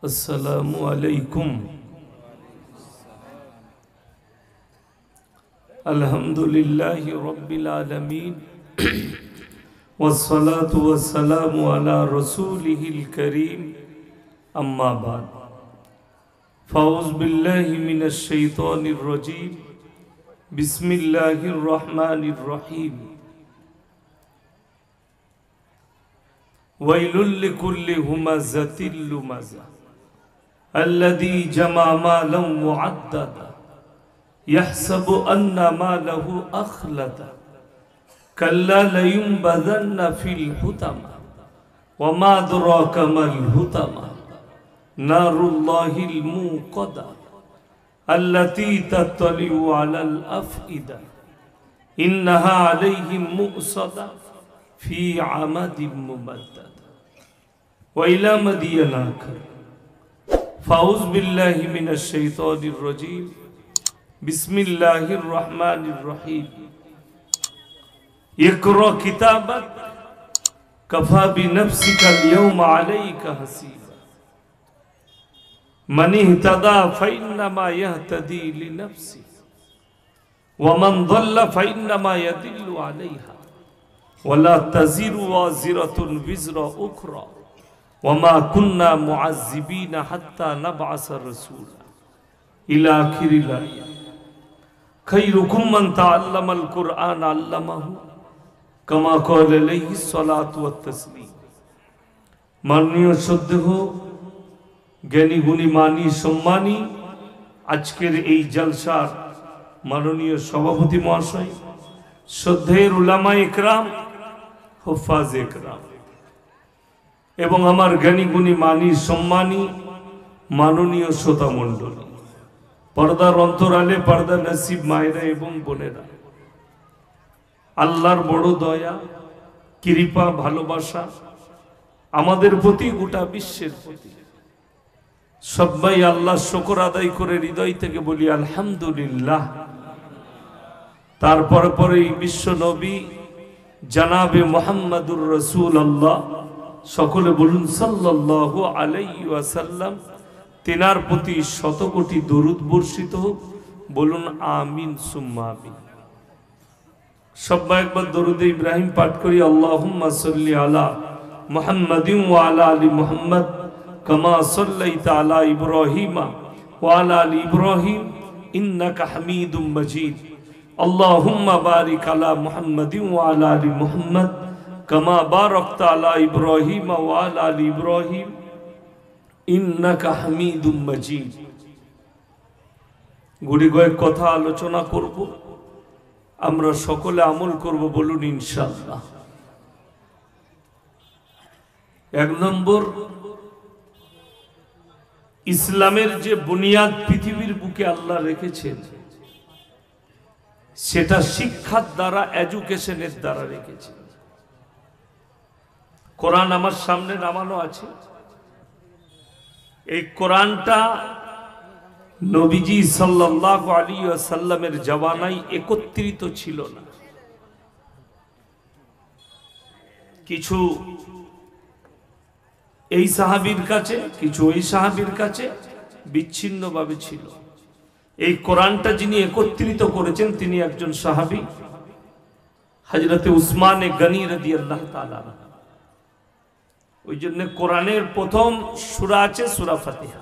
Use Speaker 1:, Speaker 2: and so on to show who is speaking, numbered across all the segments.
Speaker 1: अस्सलामु अलैकुम। अल्हम्दुलिल्लाहि रब्बिल आलमीन वस्सलातु वस्सलामु अला रसूलिहिल करीम, अम्मा बाद। फ़ाऊज़ु बिल्लाहि मिनश शैतानिर रजीम, बिस्मिल्लाहिर रहमानिर रहीम। वैलुल लिकुल्लि हुमज़तिल लुमज़ा अल्लज़ी जमा मालन मुअद्ददा यहसबु अन्ना मालहु अख़लदा कल्ला लयुनबज़न्ना फ़िल हुतमा वमा अदराका मल हुतमा नारुल्लाहिल मूक़दा अल्लती तत्तलिउ अलल अफ़इदा इन्नहा अलैहिम मुअ्सदा फ़ी अमदिम मुमद्ददा व इला मदियन आखर। फ़ाऊज़ु बिल्लाहि मिनश शैतानिर रजीम, बिस्मिल्लाहिर रहमानिर रहीम। इक़रा किताबक कफ़ा बिनफ़्सिका अल-यौमा अलैका हसीबा मन इहतदा फ़इन्नमा यहतदी लिनफ़्सिही व मन ضل फ़इन्नमा यदिल्लु अलैहा वला तज़िरु वाज़िरतुन विज़रा उख़रा वमा कुन्ना मुअज़्ज़िबीना हत्ता नबअस रसूला इला आखिरिल आया। खैरुकुम मन तअल्लमल कुरआन अल्लमहु कमा क़ाला अलैहि सलातु व तस्लीम। माननीय श्रद्धेय জ্ঞানী গুণী মানী সম্মানী আজকের এই জলসার মাননীয় সভাপতি মহাশয়, শ্রদ্ধেয় উলামা ইকরাম, হুফাজ ইকরাম এবং আমার জ্ঞানী গুণী মানী সম্মানী মাননীয় শ্রোতা মণ্ডলী, পর্দার অন্তরালে পর্দা নসিব মায়েরা এবং বোনেরা, আল্লাহর বড় দয়া, কৃপা, ভালোবাসা আমাদের প্রতি, গোটা বিশ্বের প্রতি। সবাই আল্লাহ শুকর আদায় করে হৃদয় থেকে বলি আলহামদুলিল্লাহ। তারপর পরে বিশ্ব নবী জনাবে মুহাম্মদুর রাসূলুল্লাহ, সকলে বলুন সাল্লাল্লাহু আলাইহি ওয়াসাল্লাম। তিনার প্রতি শত কোটি দরুদ বর্ষিত হোক, বলুন আমিন সুম্মা আমিন। সবাই একবার দরুদে ইব্রাহিম পাঠ করি। আল্লাহুম্মা সাল্লি আলা মুহাম্মাদিন ওয়া আলা আলি মুহাম্মদ কামা সাল্লাইতা আলা ইব্রাহিম ওয়া আলা আলি ইব্রাহিম ইন্নাকা হামিদুম মাজিদ। আল্লাহুম্মা বারিক আলা মুহাম্মাদিন ওয়া আলা আলি মুহাম্মদ কামা বারাকতা আলা ইব্রাহিম ওয়া আলা আলি ইব্রাহিম ইন্নাকা হামিদুম মাজিদ। গুড়ি কয়েক কথা আলোচনা করব, আমরা সকলে আমল করব, বলুন ইনশাআল্লাহ। এক নম্বর, ইসলামের যে বুনিয়াদ পৃথিবীর বুকে আল্লাহ রেখেছেন, সেটা শিক্ষার দ্বারা, এডুকেশনের দ্বারা রেখেছেন। কোরআন আমার সামনে নামানো আছে। এই কোরআনটা নবীজি সাল্লাল্লাহু আলাইহি ওয়াসাল্লামের জামানায় একত্রিত ছিল না। কিছু এই সাহাবীর কাছে, কিছু ওই সাহাবীর কাছে বিচ্ছিন্নভাবে ছিল। এই কোরআনটা যিনি একত্রিত করেছেন তিনি একজন সাহাবী, হযরতে উসমান গনি রাদিয়াল্লাহু তাআলা। ওই জন্য কোরআনের প্রথম সূরা আছে সূরা ফাতিহা,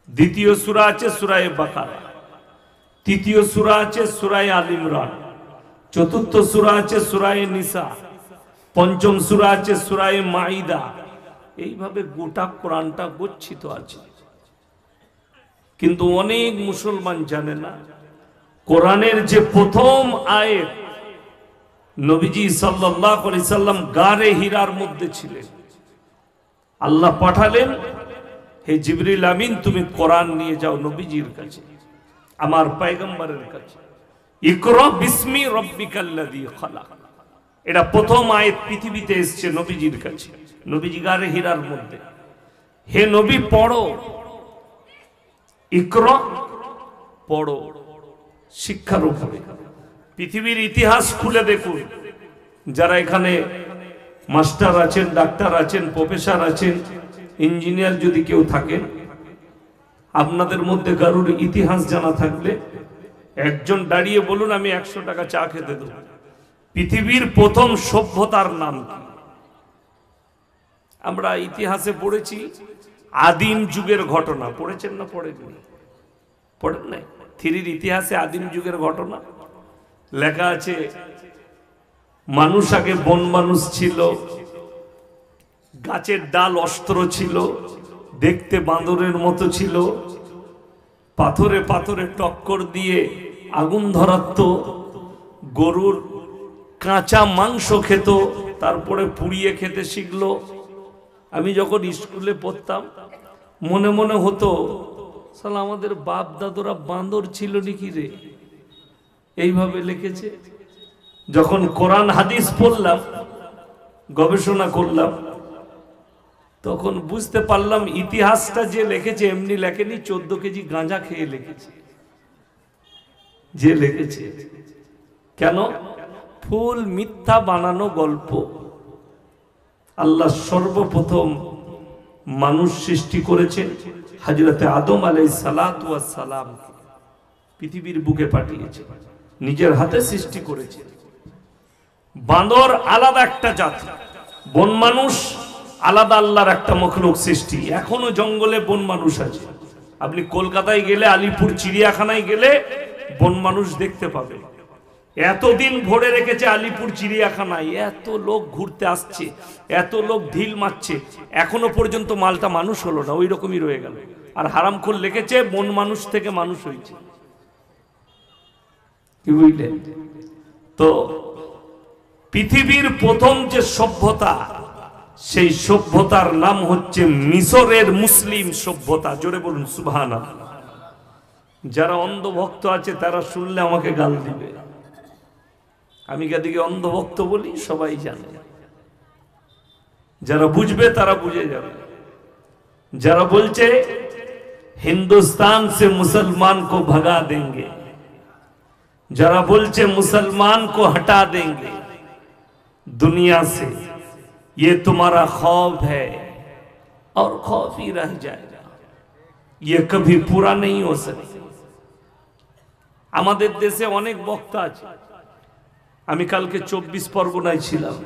Speaker 1: দ্বিতীয় সূরা আছে সূরা বাকারা, তৃতীয় সূরা আছে সূরা আল ইমরান, চতুর্থ সূরা আছে সূরা নিসা, পঞ্চম সূরা আছে সূরা মাইদা। এইভাবে গোটা কোরআনটা গচ্ছিত আছে। কিন্তু অনেক মুসলমান জানে না, কোরআনের যে প্রথম আয়াত, নবীজি সাল্লাল্লাহু আলাইহি সাল্লাম গারে হীরার মধ্যে ছিলেন। আল্লাহ পাঠালেন, হে জিবরিল আমিন, তুমি কোরআন নিয়ে যাও নবীজির কাছে, আমার পয়গম্বরের কাছে। ইকরা বিসমি রাব্বিকাল্লাযী খালাক, এটা প্রথম আয়াত পৃথিবীতে এসেছে নবীজির কাছে, নবীজি গারে হীরার মধ্যে। হে নবী, পড়ো, ইকরা, পড়ো, শিক্ষার উপরে। পৃথিবীর ইতিহাস খুলে দেখুন, যারা এখানে মাস্টার আছেন, ডাক্তার আছেন, প্রফেসর আছেন, ইঞ্জিনিয়ার যদি কেউ থাকেন, আপনাদের মধ্যে কারুর ইতিহাস জানা থাকলে একজন দাঁড়িয়ে বলুন, আমি 100 টাকা চা খেতে দেব। পৃথিবীর প্রথম সভ্যতার নাম কি? আমরা ইতিহাসে পড়েছি আদিম যুগের ঘটনা, পড়েছেন না পড়েননি? পড়েন নাই? থ্রির ইতিহাসে আদিম যুগের ঘটনা লেখা আছে। মানুষ আগে বন মানুষ ছিল, গাছের ডাল অস্ত্র ছিল, দেখতে বাঁদরের মতো ছিল, পাথরে পাথরে টক্কর দিয়ে আগুন ধরাতো, গরুর কাঁচা মাংস খেত, তারপরে পুড়িয়ে খেতে শিখলো। আমি যখন স্কুলে পড়তাম মনে মনে হতো, সালা আমাদের বাপ দাদুরা বাঁদর ছিল নাকি রে, এইভাবে লিখেছে। যখন কোরআন হাদিস পড়লাম, গবেষণা করলাম, তখন বুঝতে পারলাম ইতিহাসটা যে লিখেছে এমনি লেখেনি, 14 কেজি গাঁজা খেয়ে লিখেছে। যে লিখেছে কেন? ফুল মিথ্যা বানানো গল্প। আল্লাহ সর্বপ্রথম মানুষ সৃষ্টি করেছেন হযরতে আদম আলাইহিস সালাতু ওয়াস সালাম, পৃথিবীর বুকে পাঠিয়েছে, নিজের হাতে সৃষ্টি করেছে। বাঁদর আলাদা একটা জাতি, বন মানুষ আলাদা আল্লাহর একটা মখলুক সৃষ্টি। এখনো জঙ্গলে বন মানুষ আছে। আপনি কলকাতায় গেলে, আলিপুর চিড়িয়াখানায় গেলে বন মানুষ দেখতে পাবে। এতদিন ভরে রেখেছে আলিপুর চিড়িয়াখানায়, এত লোক ঘুরতে আসছে, এত লোক ঢিল মারছে, এখনো পর্যন্ত মালটা মানুষ হলো না, ওই রকমই রয়ে গেল। আর হারামখোর লিখেছে বন মানুষ থেকে মানুষ হয়েছে। কি বুঝলেন? তো পৃথিবীর প্রথম যে সভ্যতা, সেই সভ্যতার নাম হচ্ছে মিশরের মুসলিম সভ্যতা। জোরে বলুন সুবহানাল্লাহ। যারা অন্ধভক্ত আছে তারা শুনলে আমাকে গাল দিবে। আমি কাদিকে অন্ধভক্ত বলি, সবাই জানে। যারা বুঝবে তারা বুঝে যাবে। যারা বলছে হিন্দুস্তান সে মুসলমান কো ভগা দেंगे, যারা বলছে মুসলমান কো हटा देंगे दुनिया से, ये तुम्हारा खौफ है और खौफ ही रह जाएगा, ये कभी पूरा नहीं हो सकता। আমাদের দেশে অনেক বক্তা আছে। আমি কালকে 24 পরগনায় ছিলাম,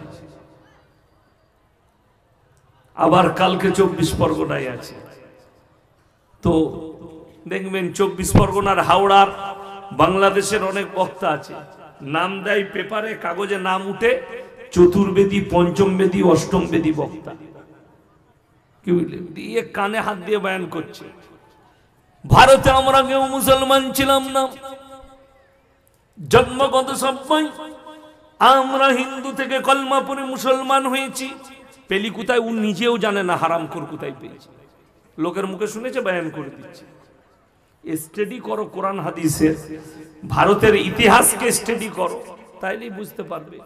Speaker 1: আবার কালকে 24 পরগনায় আছে। তো দেখবেন 24 পরগনার, হাওড়ার, বাংলাদেশের অনেক বক্তা আছে। নাম দেয় পেপারে, কাগজে নাম উঠে, চতুর্বেদী, পঞ্চম বেদী, অষ্টম বেদী বক্তা। কি বুঝলেন? দিয়ে কানে হাত দিয়ে বয়ান করছে, ভারতে আমরা কেউ মুসলমান ছিলাম না, জন্মগত সবাই আমরা হিন্দু থেকে কলমা পড়ে মুসলমান হয়েছি। পেলি কোথায় ও নিজেও জানে না, হারামখোর কোথায় পেয়েছে, লোকের মুখে শুনেছে, বয়ান করে দিচ্ছে। স্টাডি করো কোরআন হাদিসের, ভারতের ইতিহাসকে স্টাডি করো, তাইলেই বুঝতে পারবে।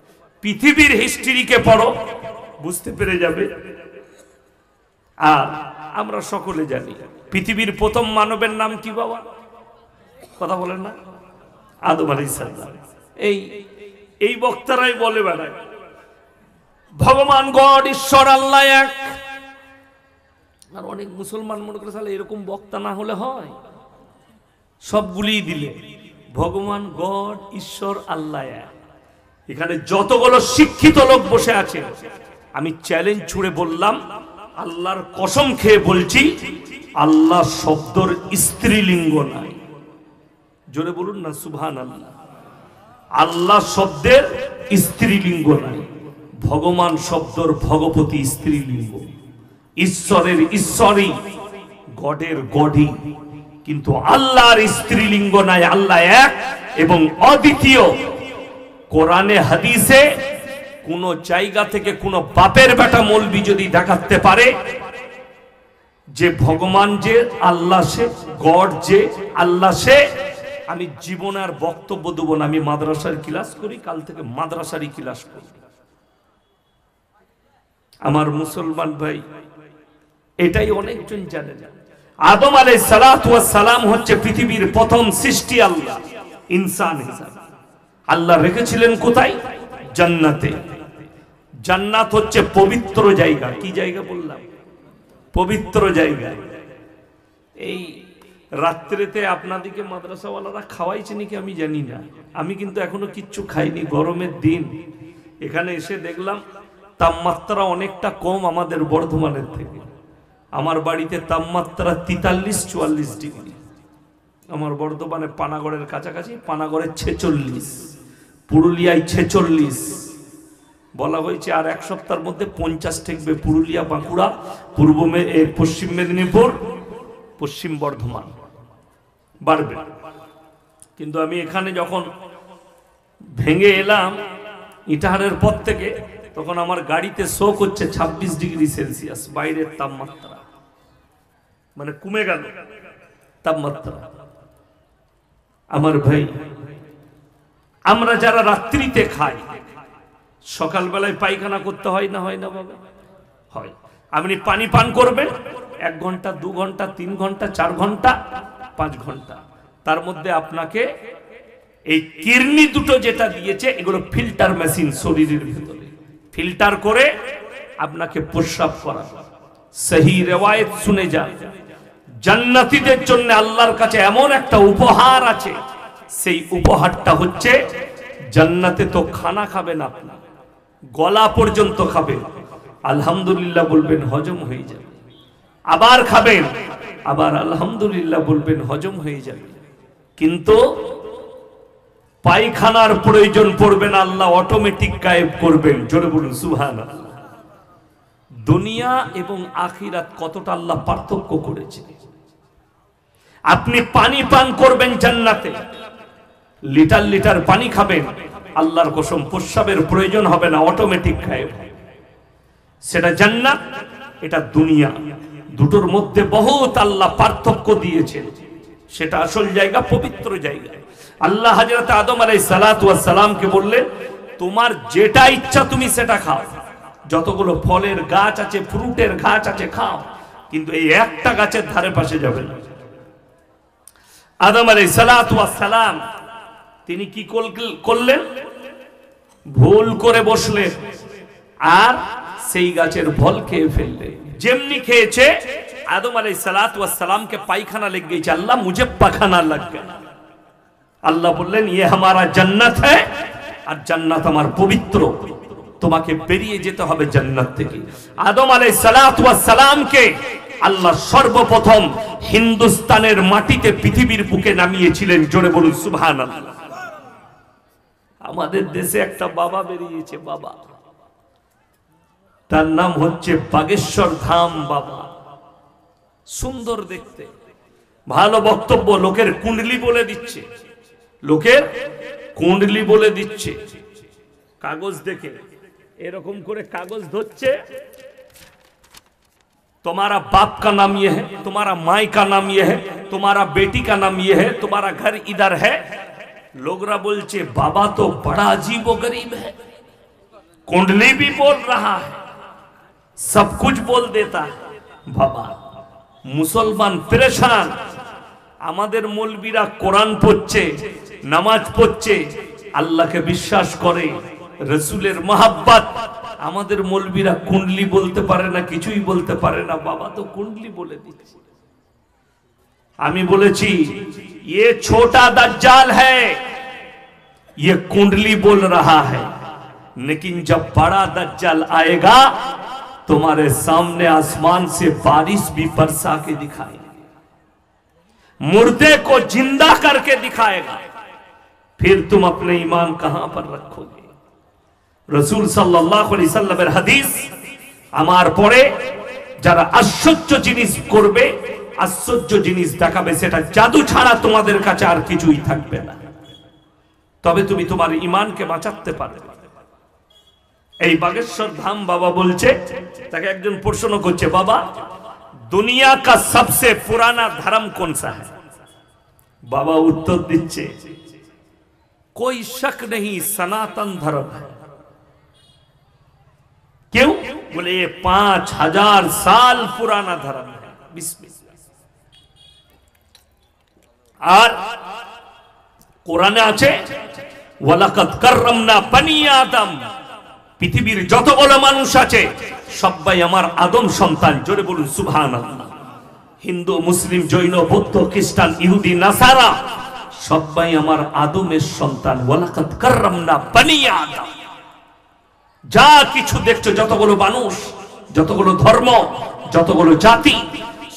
Speaker 1: পৃথিবীর হিস্ট্রিকে পড়ো, বুঝতে পেরে যাবে। আর আমরা সকলে জানি পৃথিবীর প্রথম মানবের নাম কি বাবা? কথা বলেন না? আদম আলাইহিস সালাম। এই বক্তারাই বলে বেড়ায় ভগবান গড, ঈশ্বর আল্লাহ এক। আর অনেক মুসলমান মনে করে তাহলে এরকম বক্তা না হলে হয়, সবগুলি দিলে ভগবান গড, ঈশ্বর আল্লাহ এক। এখানে যতগুলো শিক্ষিত লোক বসে আছে, আমি চ্যালেঞ্জ ছুড়ে বললাম, আল্লাহর কসম খেয়ে বলছি, আল্লাহ শব্দর স্ত্রীলিঙ্গ নাই। জোরে বলুন না সুবহানাল্লাহ। আল্লাহ শব্দের স্ত্রীলিঙ্গ নাই, ভগবান শব্দর ভগবতী স্ত্রীলিঙ্গ, ঈশ্বরের ঈশ্বরই, গডের গডই, কিন্তু আল্লাহর স্ত্রীলিঙ্গ নাই। আল্লাহ এক এবং অদ্বিতীয়। কোরআনে হাদিসে কোন জায়গা থেকে কোন বাপের বেটা মৌলবি যদি দেখাতে পারে যে ভগবান যে, আল্লাহ সে, গড যে, আল্লাহ সে, আমি জীবনে আর বক্তব্য দেব না। আমি মাদ্রাসার ক্লাস করি, কাল থেকে মাদ্রাসারই ক্লাস করি। আমার মুসলমান ভাই, এটাই অনেকজন জানে না। আদম আলাইহিস সালাতু ওয়াস সালাম হচ্ছে পৃথিবীর প্রথম সৃষ্টি আল্লাহ ইনসান হিসাবে। আল্লাহ রেখেছিলেন কোথায়? জান্নাতে। জান্নাত হচ্ছে পবিত্র জায়গা। কি জায়গা বললাম? পবিত্র জায়গায়। এই রাত্রেতে আপনাদিকে মাদ্রাসাওয়ালারা খাওয়াইছে নাকি আমি জানি না, আমি কিন্তু এখনো কিচ্ছু খাইনি। গরমের দিন এখানে এসে দেখলাম তাপমাত্রা অনেকটা কম আমাদের বর্ধমানের থেকে। আমার বাড়িতে তাপমাত্রা 43-44 ডিগ্রি। আমার বর্ধমানে পানাগড়ের কাছাকাছি, পানাগড়ে 46, পুরুলিয়ায় 46। বলা হয়েছে আর এক সপ্তাহের মধ্যে 50 ঠেকবে পুরুলিয়া, বাঁকুড়া, পশ্চিম মেদিনীপুর, পশ্চিম বর্ধমান বাড়বে। কিন্তু আমি এখানে যখন ভেঙে এলাম ইটাহারের পর থেকে, তখন আমার গাড়িতে শো করছে 26 ডিগ্রি সেলসিয়াস বাইরের তাপমাত্রা, মানে কমে গেল তাপমাত্রা। আমার ভাই, আমরা যারা রাত্রিতে খাই, সকালবেলায় পায়খানা করতে হয় না, হয় না বাবা? হয়। আপনি পানি পান করবেন 1 ঘন্টা, 2 ঘন্টা, 3 ঘন্টা, 4 ঘন্টা, 5 ঘন্টা, তার মধ্যে আপনাকে এই কিডনি দুটো যেটা দিয়েছে, এগুলো ফিল্টার মেশিন শরীরের ভিতরে ফিল্টার করে আপনাকে প্রস্রাব করা। সহি রিওয়ায়াত শুনে যান, জান্নাতীদের জন্য আল্লাহর কাছে এমন একটা উপহার আছে, সেই উপহারটা হচ্ছে জান্নাতে তো খানা খাবেন আপনি, গলা পর্যন্ত খাবেন, আলহামদুলিল্লাহ বলবেন, হজম হয়ে যাবে। আবার খাবেন, আবার আলহামদুলিল্লাহ বলবেন, হজম হয়ে যাবে। কিন্তু পায়খানার প্রয়োজন পড়বে না, আল্লাহ অটোমেটিক গায়েব করবেন। জোরে বলুন সুবহানাল্লাহ। দুনিয়া এবং আখিরাত কতটা আল্লাহ পার্থক্য করেছে। আপনি পানি পান করবেন জান্নাতে, লিটার লিটার পানি খাবেন, আল্লাহর কসম প্রস্রাবের প্রয়োজন হবে না, অটোমেটিক গায়েব। সেটা জান্নাত, এটা দুনিয়া, দুটোর মধ্যে বহুত আল্লাহ পার্থক্য দিয়েছেন। সেটা আসল জায়গা, পবিত্র জায়গা। আল্লাহ হযরত আদম আলাইহিস সালাতু ওয়াস সালামকে বললেন, তোমার যেটা ইচ্ছা তুমি সেটা খাও, যতগুলো ফলের গাছ আছে, ফ্রুটের গাছ আছে, খাও, কিন্তু এই একটা গাছের ধারে পাশে যাবে না। আদম আলাইহিস সালাতু ওয়াস সালাম তিনি কি করলেন? ভুল করে বসলেন আর সেই গাছের ফল খেয়ে ফেললেন। যেমনি খেয়েছে, আদম আলাইহিস সালাতু ওয়াস সালামকে পায়খানা লেগে গেছে। আল্লাহ, মুঝে পাখানা লাগ গয়া। আল্লাহ বললেন, ইয়ে হামারা জান্নাত হ্যায়, আর জান্নাত আমার পবিত্র, তোমাকে বেরিয়ে যেতে হবে জান্নাত থেকে। আদম আলাইহিস সালাতু ওয়াস সালামকে আল্লাহ সর্বপ্রথম হিন্দুস্তানের মাটিতে, পৃথিবীর বুকে নামিয়েছিলেন। জোরে বলুন সুবহানাল্লাহ। আমাদের দেশে একটা বাবা বেরিয়েছে, বাবা, তার নাম হচ্ছে বাগেশ্বর ধাম বাবা। সুন্দর দেখতে, ভালো বক্তব্য, লোকের কুণ্ডলি বলে দিচ্ছে, লোকের কুণ্ডলি বলে দিচ্ছে। কাগজ দেখে এরকম করে কাগজ ধরছে, तुम्हारा बाप का नाम ये है, तुम्हारा माई का नाम ये है, तुम्हारा बेटी का नाम ये है, तुम्हारा घर इधर है। लोगरा बोलचे बाबा तो बड़ा अजीब व गरीब है, कुंडली भी बोल रहा है, सब कुछ बोल देता है। बाबा मुसलमान परेशान। আমাদের মৌলবীরা কোরআন পড়ছে, নামাজ পড়ছে, আল্লাহকে বিশ্বাস করে, রাসূলের মহব্বত। আমাদের মৌলবীরা কুণ্ডলি বলতে পারে না, কিছুই বলতে পারে না, বাবা তো কুণ্ডলি বলে দিচ্ছে। আমি বলেছি, ये छोटा दज्जाल है, ये कुंडली बोल रहा है, लेकिन जब बड़ा दज्जाल आएगा, तुम्हारे सामने आसमान से बारिश भी बरसा के दिखाएगा, मुर्दे को जिंदा करके दिखाएगा, फिर तुम अपने ईमान कहां पर रखोगे। रसूल सल्लल्लाहु अलैहि वसल्लमेर हादिस, আমার পরে যারা আশ্চর্য জিনিস করবে, আশ্চর্য জিনিস দেখাবে, সেটা জাদু ছাড়া তোমাদের কাছে আর কিছুই থাকবে না, তবে তুমি তোমার ঈমানকে বাঁচাতে পারবে। এই বাগেশ্বর ধাম বাবা বলছে, তাকে একজন প্রশ্ন করছে, বাবা दुनिया का सबसे पुराना धर्म कौन सा है? बाबा उत्तर दीजिए, कोई शक नहीं, सनातन धर्म है। क्यों? बोले ये 5000 साल पुराना धर्म है। बिस्मिल्लाह। और कुराने আছে, ওয়ালাকাদ কাররামনা বনি আদম, পৃথিবীর যতগুলো মানুষ আছে সবাই আমার আদম সন্তান। জোরে বলুন সুবহানাল্লাহ। হিন্দু, মুসলিম, জৈন, বৌদ্ধ, খ্রিস্টান, ইহুদি, নাসারা সবাই আমার আদমের সন্তান। ওয়ালাকাদ কাররামনা বানি আদম। যা কিছু দেখছো, যতগুলো মানুষ, যতগুলো ধর্ম, যতগুলো জাতি,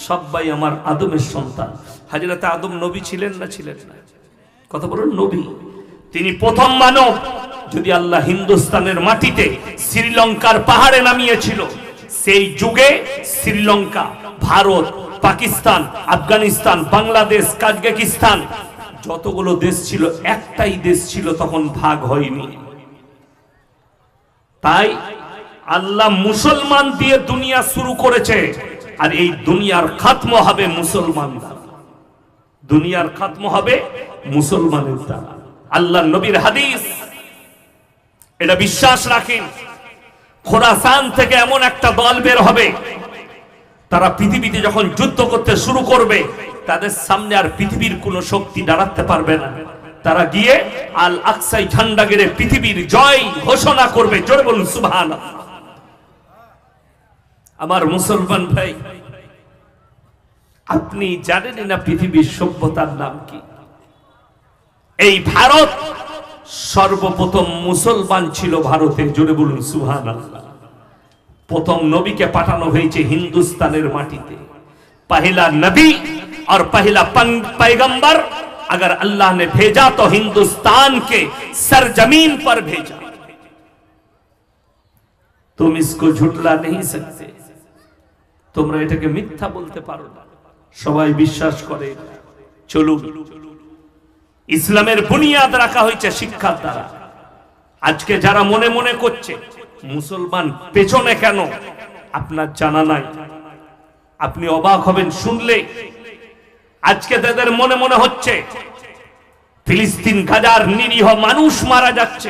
Speaker 1: সবাই আমার আদমের সন্তান। হযরত আদম নবী ছিলেন না ছিলেন না? কথা বলুন, নবী। তিনি প্রথম মানব। যদি আল্লাহ হিন্দুস্তানের মাটিতে শ্রীলঙ্কার পাহাড়ে নামিয়েছিল, সেই যুগে শ্রীলঙ্কা, ভারত, পাকিস্তান, আফগানিস্তান, বাংলাদেশ, কাজাকিস্তান যতগুলো দেশ ছিল, একটাই দেশ ছিল, তখন ভাগ হয়নি। তাই আল্লাহ মুসলমান দিয়ে দুনিয়া শুরু করেছে, আর এই দুনিয়ার খাতম হবে মুসলমান দ্বারা। দুনিয়ার খাতম হবে মুসলমানের দ্বারা। আল্লাহ নবীর হাদিস, এটা বিশ্বাস রাখেন। খোরাসান থেকে এমন একটা দল বের হবে, তারা পৃথিবীতে যখন যুদ্ধ করতে শুরু করবে, তাদের সামনে আর পৃথিবীর কোনো শক্তি দাঁড়াতে পারবে না। তারা গিয়ে আল আকসায় ঝান্ডা গেড়ে পৃথিবীর জয় ঘোষণা করবে। জোরে বলুন সুবহানাল্লাহ। আমার মুসলমান ভাই, আপনি জানেন না পৃথিবীর সভ্যতার নাম কি? এই ভারত সর্বপ্রথম মুসলমান ছিল ভারতে। জোরে বলুন সুবহানাল্লাহ। প্রথম নবীকে পাঠানো হয়েছে হিন্দুস্তানের মাটিতে। पहला नबी और पहला पैगंबर अगर अल्लाह ने भेजा तो हिंदुस्तान के सरजमीन पर भेजा। तुम इसको झुटला नहीं सकते। তোমরা এটাকে মিথ্যা বলতে পারো না। সবাই বিশ্বাস করে। চলুন, ইসলামের বুনিয়াদ রাখা হয়েছে শিক্ষার দ্বারা। আজকে যারা মনে মনে করছে মুসলমান পেছনে কেন, আপনার জানা নাই। আপনি অবাক হবেন শুনলে। আজকে তাদের মনে মনে হচ্ছে ফিলিস্তিন, গাজার নিরীহ মানুষ মারা যাচ্ছে,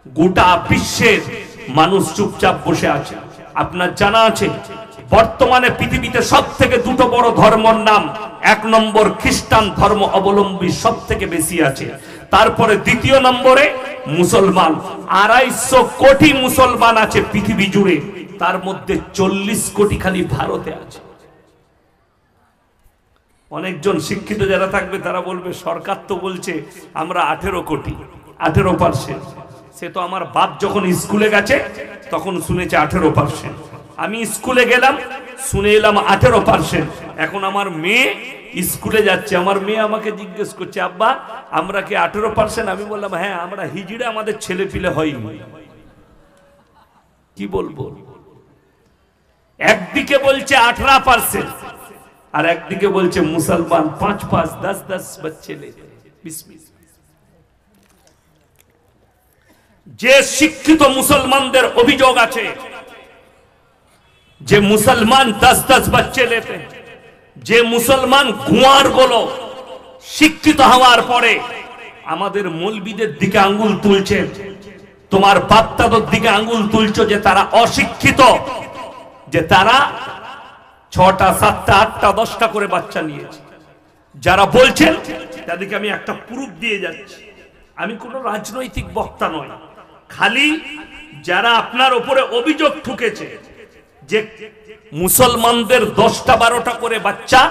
Speaker 1: গোটা বিশ্বের মানুষ চুপচাপ বসে আছে। আপনার জানা আছে বর্তমানে পৃথিবীতে সব থেকে দুটো বড় ধর্মের নাম, এক নম্বর খ্রিস্টান ধর্ম অবলম্বী সব থেকে বেশি আছে, তারপরে দ্বিতীয় নম্বরে মুসলমান। 250 কোটি মুসলমান আছে পৃথিবী জুড়ে, তার মধ্যে 40 কোটি খালি ভারতে আছে। অনেকজন শিক্ষিত যারা থাকবে তারা বলবে সরকার তো বলছে আমরা 18 কোটি, 18%। সে তো আমার বাপ যখন স্কুলে গেছে তখন শুনেছে 18%। আমি স্কুলে গেলাম, শুনে এলাম 18%। এখন আমার মেয়ে স্কুলে যাচ্ছে, আমার মেয়ে আমাকে জিজ্ঞেস করছে আব্বা আমরা কি 18%? আমি বললাম হ্যাঁ, আমরা হিজড়ে আমাদের ছেলে পিলে হয়নি। কি বলবো? একদিকে বলছে 18% আর একদিকে বলছে মুসলমান 5-5, 10-10 बच्चे लेते हैं। যে শিক্ষিত মুসলমানদের অভিযোগ আছে যে মুসলমান 10-10 बच्चे लेते हैं, যে মুসলমান গুয়ার গুলো শিক্ষিত হওয়ার পরে আমাদের মৌলবীদের দিকে আঙ্গুল তুলছে, তোমার বাপ-দাদার দিকে আঙ্গুল তুলছো যে তারা অশিক্ষিত, যে তারা 6টা, 7টা, 8টা, 10টা করে বাচ্চা নিয়েছে। যারা বলছেন তাদেরকে আমি একটা প্রুফ দিয়ে যাচ্ছি। আমি কোনো রাজনৈতিক বক্তা নয়, খালি যারা আপনার উপরে অভিযোগ ঠুকেছে যে মুসলমানদের 10টা 12টা করে বাচ্চা,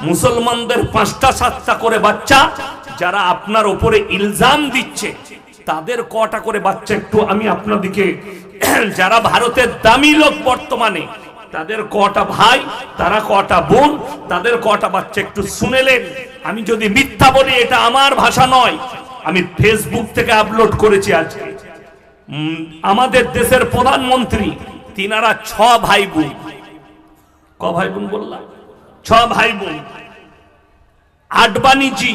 Speaker 1: মুসলমানদের 5টা 7টা করে বাচ্চা, যারা আপনার উপরে ইলজাম দিচ্ছে তাদের কটা করে বাচ্চা একটু আমি আপনাদেরকে, যারা ভারতের দামি লোক বর্তমানে তাদের কটা ভাই, তারা কটা বোন, তাদের কটা বাচ্চা একটু শুনেলেন। আমি যদি মিথ্যা বলি এটা আমার ভাষা নয়, আমি ফেসবুক থেকে আপলোড করেছি। আজকে আমাদের দেশের প্রধানমন্ত্রী তিনারা 6 ভাই বোন। ক ভাই বোন বললাম? 6 ভাই বোন। আডবাণীজি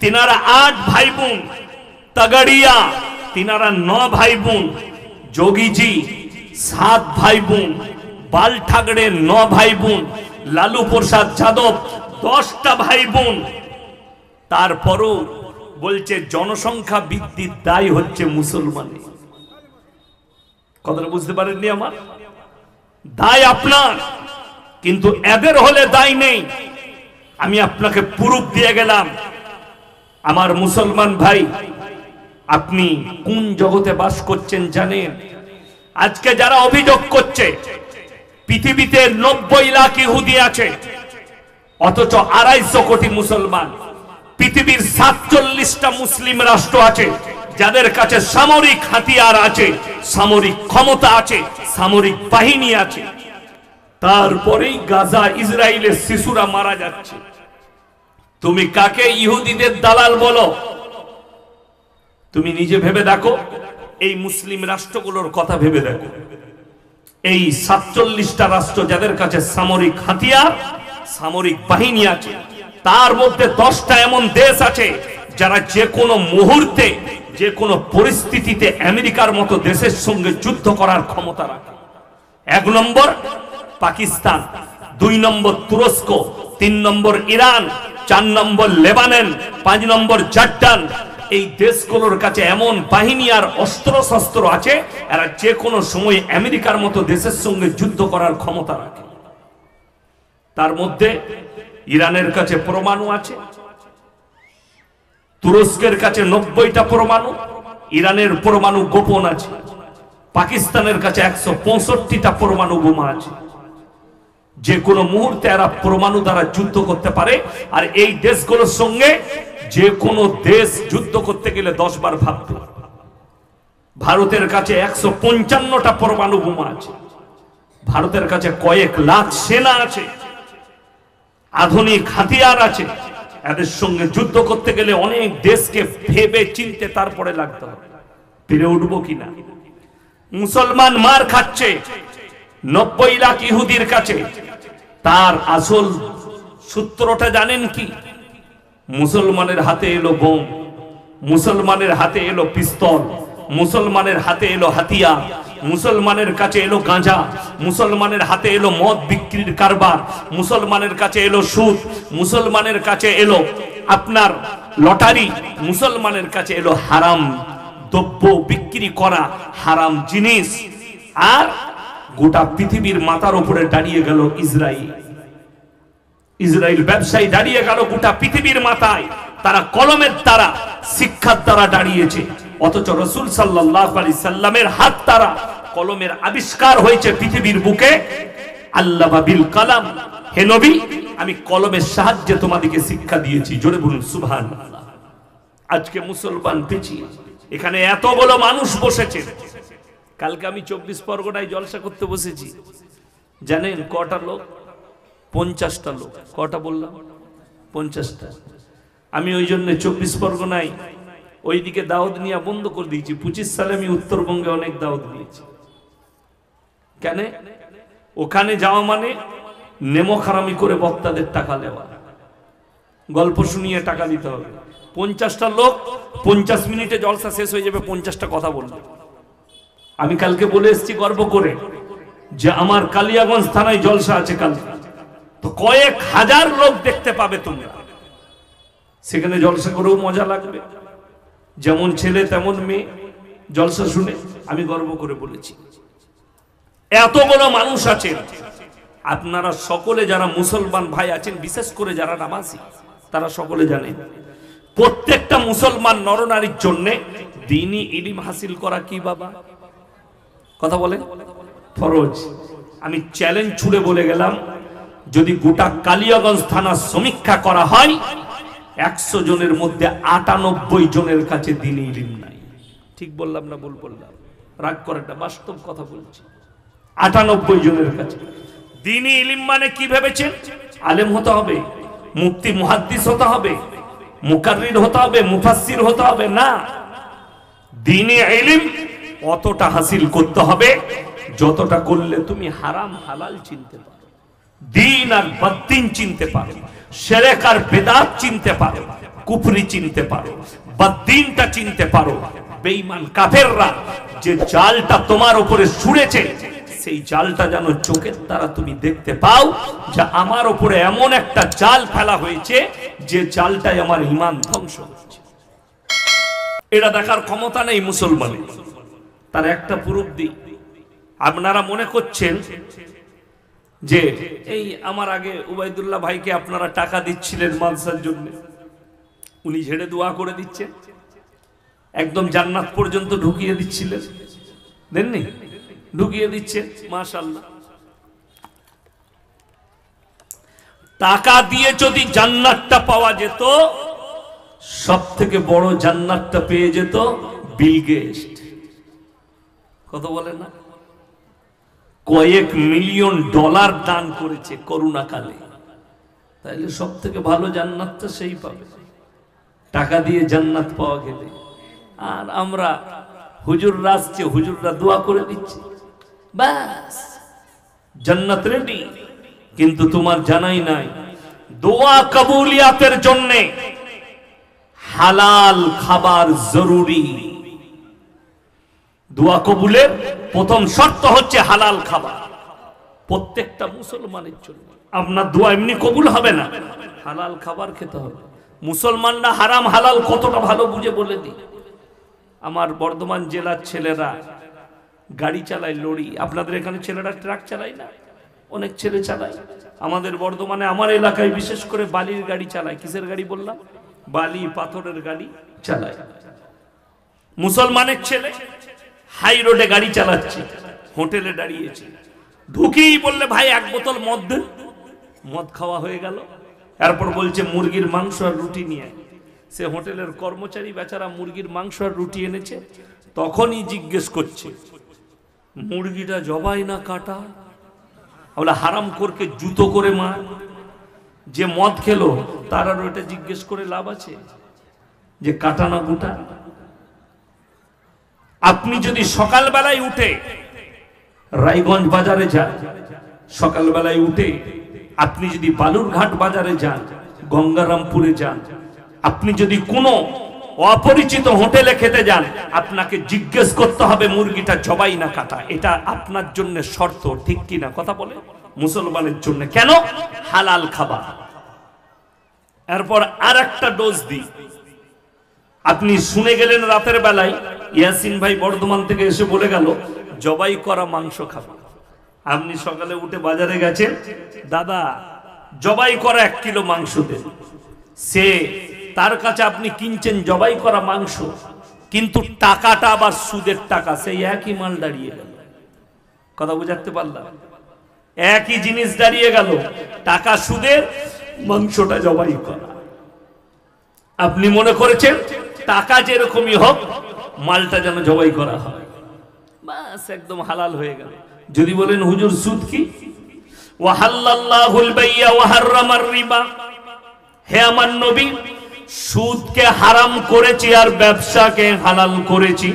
Speaker 1: তিনারা 8 ভাই বোন। तगड़िया तिनारा 9 भाई बोन। जोगीजी 7 भाई बोन। बाल ठाकरे 9 भाई बोन। लालू प्रसाद यादव 10टा भाई बोन। तारपरो बोलছে জনসংখ্যা বৃদ্ধির দায় হচ্ছে মুসলমানের। কথাটা বুঝতে পারেননি? আমার দায় আপনার, কিন্তু এদের হলে দায় নেই। আমি আপনাকে প্রুফ দিয়ে গেলাম। আমার মুসলমান ভাই, আপনি কোন জগতে বাস করছেন জানেন? আজকে যারা অভিযোগ করছে পৃথিবীতে 90 লাখ ইহুদি আছে, অথচ 250 কোটি মুসলমান, পৃথিবীর 47টা মুসলিম রাষ্ট্র আছে যাদের কাছে সামরিক হাতিয়ার আছে, সামরিক ক্ষমতা আছে, সামরিক বাহিনী আছে, তারপরেই গাজা ইসরায়েলের শিশুরা মারা যাচ্ছে। তুমি কাকে ইহুদিদের দালাল বলো? তুমি নিজে ভেবে দেখো, এই মুসলিম রাষ্ট্রগুলোর কথা ভেবে দেখো। এই 47টা রাষ্ট্র যাদের কাছে সামরিক হাতিয়ার, সামরিক বাহিনী আছে, তার মধ্যে 10টা এমন দেশ আছে যারা যে কোনো মুহূর্তে, যে কোনো পরিস্থিতিতে আমেরিকার মতো দেশের সঙ্গে যুদ্ধ করার ক্ষমতা রাখে। 1 নম্বর পাকিস্তান, 2 নম্বর তুরস্ক, 3 নম্বর ইরান, 4 নম্বর লেবানন, 5 নম্বর জর্ডান। এই দেশগুলোর কাছে এমন বাহিনী আর অস্ত্র শস্ত্র আছে, এরা যে কোনো সময় আমেরিকার মতো দেশের সঙ্গে যুদ্ধ করার ক্ষমতা রাখে। তার মধ্যে ইরানের কাছে পরমাণু আছে, তুরস্কের কাছে 90টা পরমাণু, ইরানের পরমাণু গোপন আছে, পাকিস্তানের কাছে 165টা পরমাণু বোমা আছে। যে কোনো মুহূর্তে এরা পরমাণু দ্বারা যুদ্ধ করতে পারে। আর এই দেশগুলোর সঙ্গে যে কোনো দেশ যুদ্ধ করতে গেলে 10 বার ভাববে। ভারতের কাছে 155টা পরমাণু বোমা আছে, ভারতের কাছে কয়েক লাখ সেনা আছে, আধুনিক হাতিয়ার আছে। এদের সঙ্গে যুদ্ধ করতে গেলে অনেক দেশকে ভেবে চিনতে তারপরে লাগতে হবে, পেরে উঠবো কিনা। মুসলমান মার খাচ্ছে 90 লাখ ইহুদির কাছে। তার আসল সূত্রটা জানেন কি? মুসলমানের হাতে এলো বোম, মুসলমানের হাতে এলো পিস্তল, মুসলমানের হাতে এলো হাতিয়ার, মুসলমানের কাছে এলো গাঁজা, মুসলমানের হাতে এলো মদ বিক্রির কারবার, মুসলমানের কাছে এলো সুদ, মুসলমানের কাছে এলো আপনার লটারি, মুসলমানের কাছে এলো হারাম দ্রব্য বিক্রি করা, হারাম জিনিস। আর গোটা পৃথিবীর মাথার উপরে দাঁড়িয়ে গেল ইসরায়েল। ইসরায়েল ব্যবসায়ী দাঁড়িয়ে গেল গোটা পৃথিবীর মাথায়। তারা কলমের দ্বারা, শিক্ষার দ্বারা দাঁড়িয়েছে, অথচ রাসূল সাল্লাল্লাহু আলাইহি সাল্লামের হাত দ্বারা কলমের আবিষ্কার হয়েছে পৃথিবীর বুকে। আল্লামা বিল কালাম, হে নবী, আমি কলমের সাহায্যে তোমাদেরকে শিক্ষা দিয়েছি। জোরে বলুন সুবহানাল্লাহ। আজকে মুসলমান পিছিয়ে, এখানে এতগুলো মানুষ বসেছে। কালকে আমি 24 পরগনায় জলসা করতে বসেছি, জানেন কটা লোক? 50টা লোক। কটা বললাম? 50টা। আমি ওই জন্য 24 পরগনায় ওইদিকে দাওয়াত নিয়ে বন্ধ করে দিয়েছি। 25 সালে আমি উত্তরবঙ্গে অনেক দাওয়াত দিয়েছি। কেন? ওখানে যাওয়া মানে নেমো খারামি করে বক্তাদের টাকা নেওয়া, গল্প শুনিয়ে টাকা দিতে হবে। 50টা লোক, 50 মিনিটে জলসা শেষ হয়ে যাবে, 50টা কথা বলবে। আমি কালকে বলে এসেছি গর্ব করে যে আমার কালিয়াগঞ্জ থানায় জলসা আছে কালকে, তো কয়েক হাজার লোক দেখতে পাবে তোমরা। সেখানে জলসা করেও মজা লাগবে, যেমন ছেলে তেমন মেয়ে। জলসা শুনে আমি গর্ব করে বলেছি, এতগুলো মানুষ আছেন। আপনারা সকলে যারা মুসলমান ভাই আছেন, বিশেষ করে যারা নামাজি, তারা সকলে জানেন প্রত্যেকটা মুসলমান নরনারীর জন্য দ্বীনি ইলম হাসিল করা কি বাবা? কথা বলেন, ফরজ। আমি চ্যালেঞ্জ ছুড়ে বলে গেলাম, যদি গোটা কালিয়াগঞ্জ থানা সমীক্ষা করা হয়, 100 জনের মধ্যে 98 জনের কাছে দ্বীনি ইলম নাই। ঠিক বললাম না ভুল বললাম? রাগ করে না, বাস্তব কথা বলছি। 98 জনের কাছে দ্বীনি ইলম মানে কি ভেবেছেন? আলেম হতে হবে, মুফতি মুহাদ্দিস হতে হবে, মুকাররির হতে হবে, মুফাসসির হতে হবে না। দ্বীনি ইলম অতটা হাসিল করতে হবে যতটা করলে তুমি হারাম হালাল চিনতে পারো, দ্বীন আর বদ্দীন চিনতে পারো, শিরক আর বিদআত চিনতে পারো, কুফরি চিনতে পারো, বদ্দীনটা চিনতে পারো। বেঈমান কাফেররা যে জালটা তোমার উপরে ছুঁড়েছে, সেই জালটা যেন চোখের দ্বারা তুমি দেখতে পাও যে আমার উপরে এমন একটা জাল ফেলা হয়েছে যে জালটাই আমার ঈমান ধ্বংস করছে। এটা দেখার ক্ষমতা নেই মুসলমানের। তার একটা প্রুফ দিই। আপনারা মনে করছেন যে এই আমার আগে উবাইদুল্লাহ ভাইকে আপনারা টাকা দিচ্ছিলেন মাদ্রাসার জন্য, উনি ঝেড়ে দোয়া করে দিচ্ছেন, একদম জান্নাত পর্যন্ত ঢুকিয়ে দিচ্ছিলেন, দেননি? ঢুকিয়ে দিচ্ছে, মাশাআল্লাহ। টাকা দিয়ে যদি জান্নাতটা পাওয়া যেত, সব থেকে বড় জান্নাতটা পেয়ে যেত বিল গেটস। কত বলে না, কয়েক মিলিয়ন ডলার দান করেছে করোনা কালে। তাইলে সব থেকে ভালো জান্নাতটা সেই পাবে, টাকা দিয়ে জান্নাত পাওয়া গেলে। আর আমরা হুজুররা আসছে, হুজুররা দোয়া করে দিচ্ছে, বাস জান্নাত রেডি। কিন্তু তোমার জানাই নাই, দোয়া কবুলিয়াতের জন্য হালাল খাবার জরুরি। দোয়া কবুলের প্রথম শর্ত হচ্ছে হালাল খাবার, প্রত্যেকটা মুসলমানের জন্য। আপনার দোয়া এমনি কবুল হবে না, হালাল খাবার খেতে হবে। মুসলমানরা হারাম হালাল কতটা ভালো বুঝে বলে দিই। আমার বর্ধমান জেলার ছেলেরা গাড়ি চালায়, লরি। আপনাদের এখানে ছেলেরা ট্রাক চালায় না? অনেক ছেলে চালায়। আমাদের বর্ধমানে, আমার এলাকায় বিশেষ করে বালির গাড়ি চালায়। কিসের গাড়ি বললাম? বালি পাথরের গাড়ি চালায়। মুসলমানের ছেলে হাই রোডে গাড়ি চালাচ্ছে, হোটেলে দাঁড়িয়েছে, ঢুকেই বললে ভাই এক বোতল মদ দেন। মদ খাওয়া হয়ে গেল, এরপর বলছে মুরগির মাংস আর রুটি নিয়ে। সে হোটেলের কর্মচারী বেচারা মুরগির মাংস আর রুটি এনেছে। তখনই জিজ্ঞেস করছে, মুরগিটা জবাই না কাটা? বলে হারাম করকে জুতো করে মার। যে মদ খেলো তার আর ওইটা জিজ্ঞেস করে লাভ আছে যে কাটা না গোটা? আপনি যদি সকালবেলায় উঠে রায়গঞ্জ বাজারে যান, সকালবেলায় উঠে আপনি যদি বালুরঘাট বাজারে যান, গঙ্গারামপুরে যান, আপনি যদি কোনো অপরিচিত হোটেলে খেতে যান, আপনাকে জিজ্ঞেস করতে হবে মুরগিটা জবাই না কাটা। এটা আপনার জন্য শর্ত, ঠিক কিনা কথা বলে? মুসলমানের জন্য। কেন? হালাল খাবার। এরপর আর একটা ডোজ দিই। আপনি শুনে গেলেন রাতের বেলায়, ইয়াসিন ভাই বর্ধমান থেকে এসে বলে গেল জবাই করা মাংস খাবো। আপনি সকালে উঠে বাজারে গেছেন, দাদা জবাই করা 1 কিলো মাংস দেন। সে তার কাছে আপনি কিনছেন জবাই করা মাংস, কিন্তু টাকাটা আবার সুদের টাকা। সেই একই মাল দাঁড়িয়ে গেল। কথা বুঝাতে পারলাম? একই জিনিস দাঁড়িয়ে গেল, টাকা সুদের, মাংসটা জবাই করা। আপনি মনে করেছেন টাকা যেরকমই হোক, মালটা যেন জবাই করা হয়, বাস একদম হালাল হয়ে গেল। যদি বলেন হুজুর সুদ কি? ওয়াহাল্লাল্লাহুল বাইয়া ওয়া হারামার রিবা। হে আমার নবী, সুদকে হারাম করেছি আর ব্যবসাকে হালাল করেছি।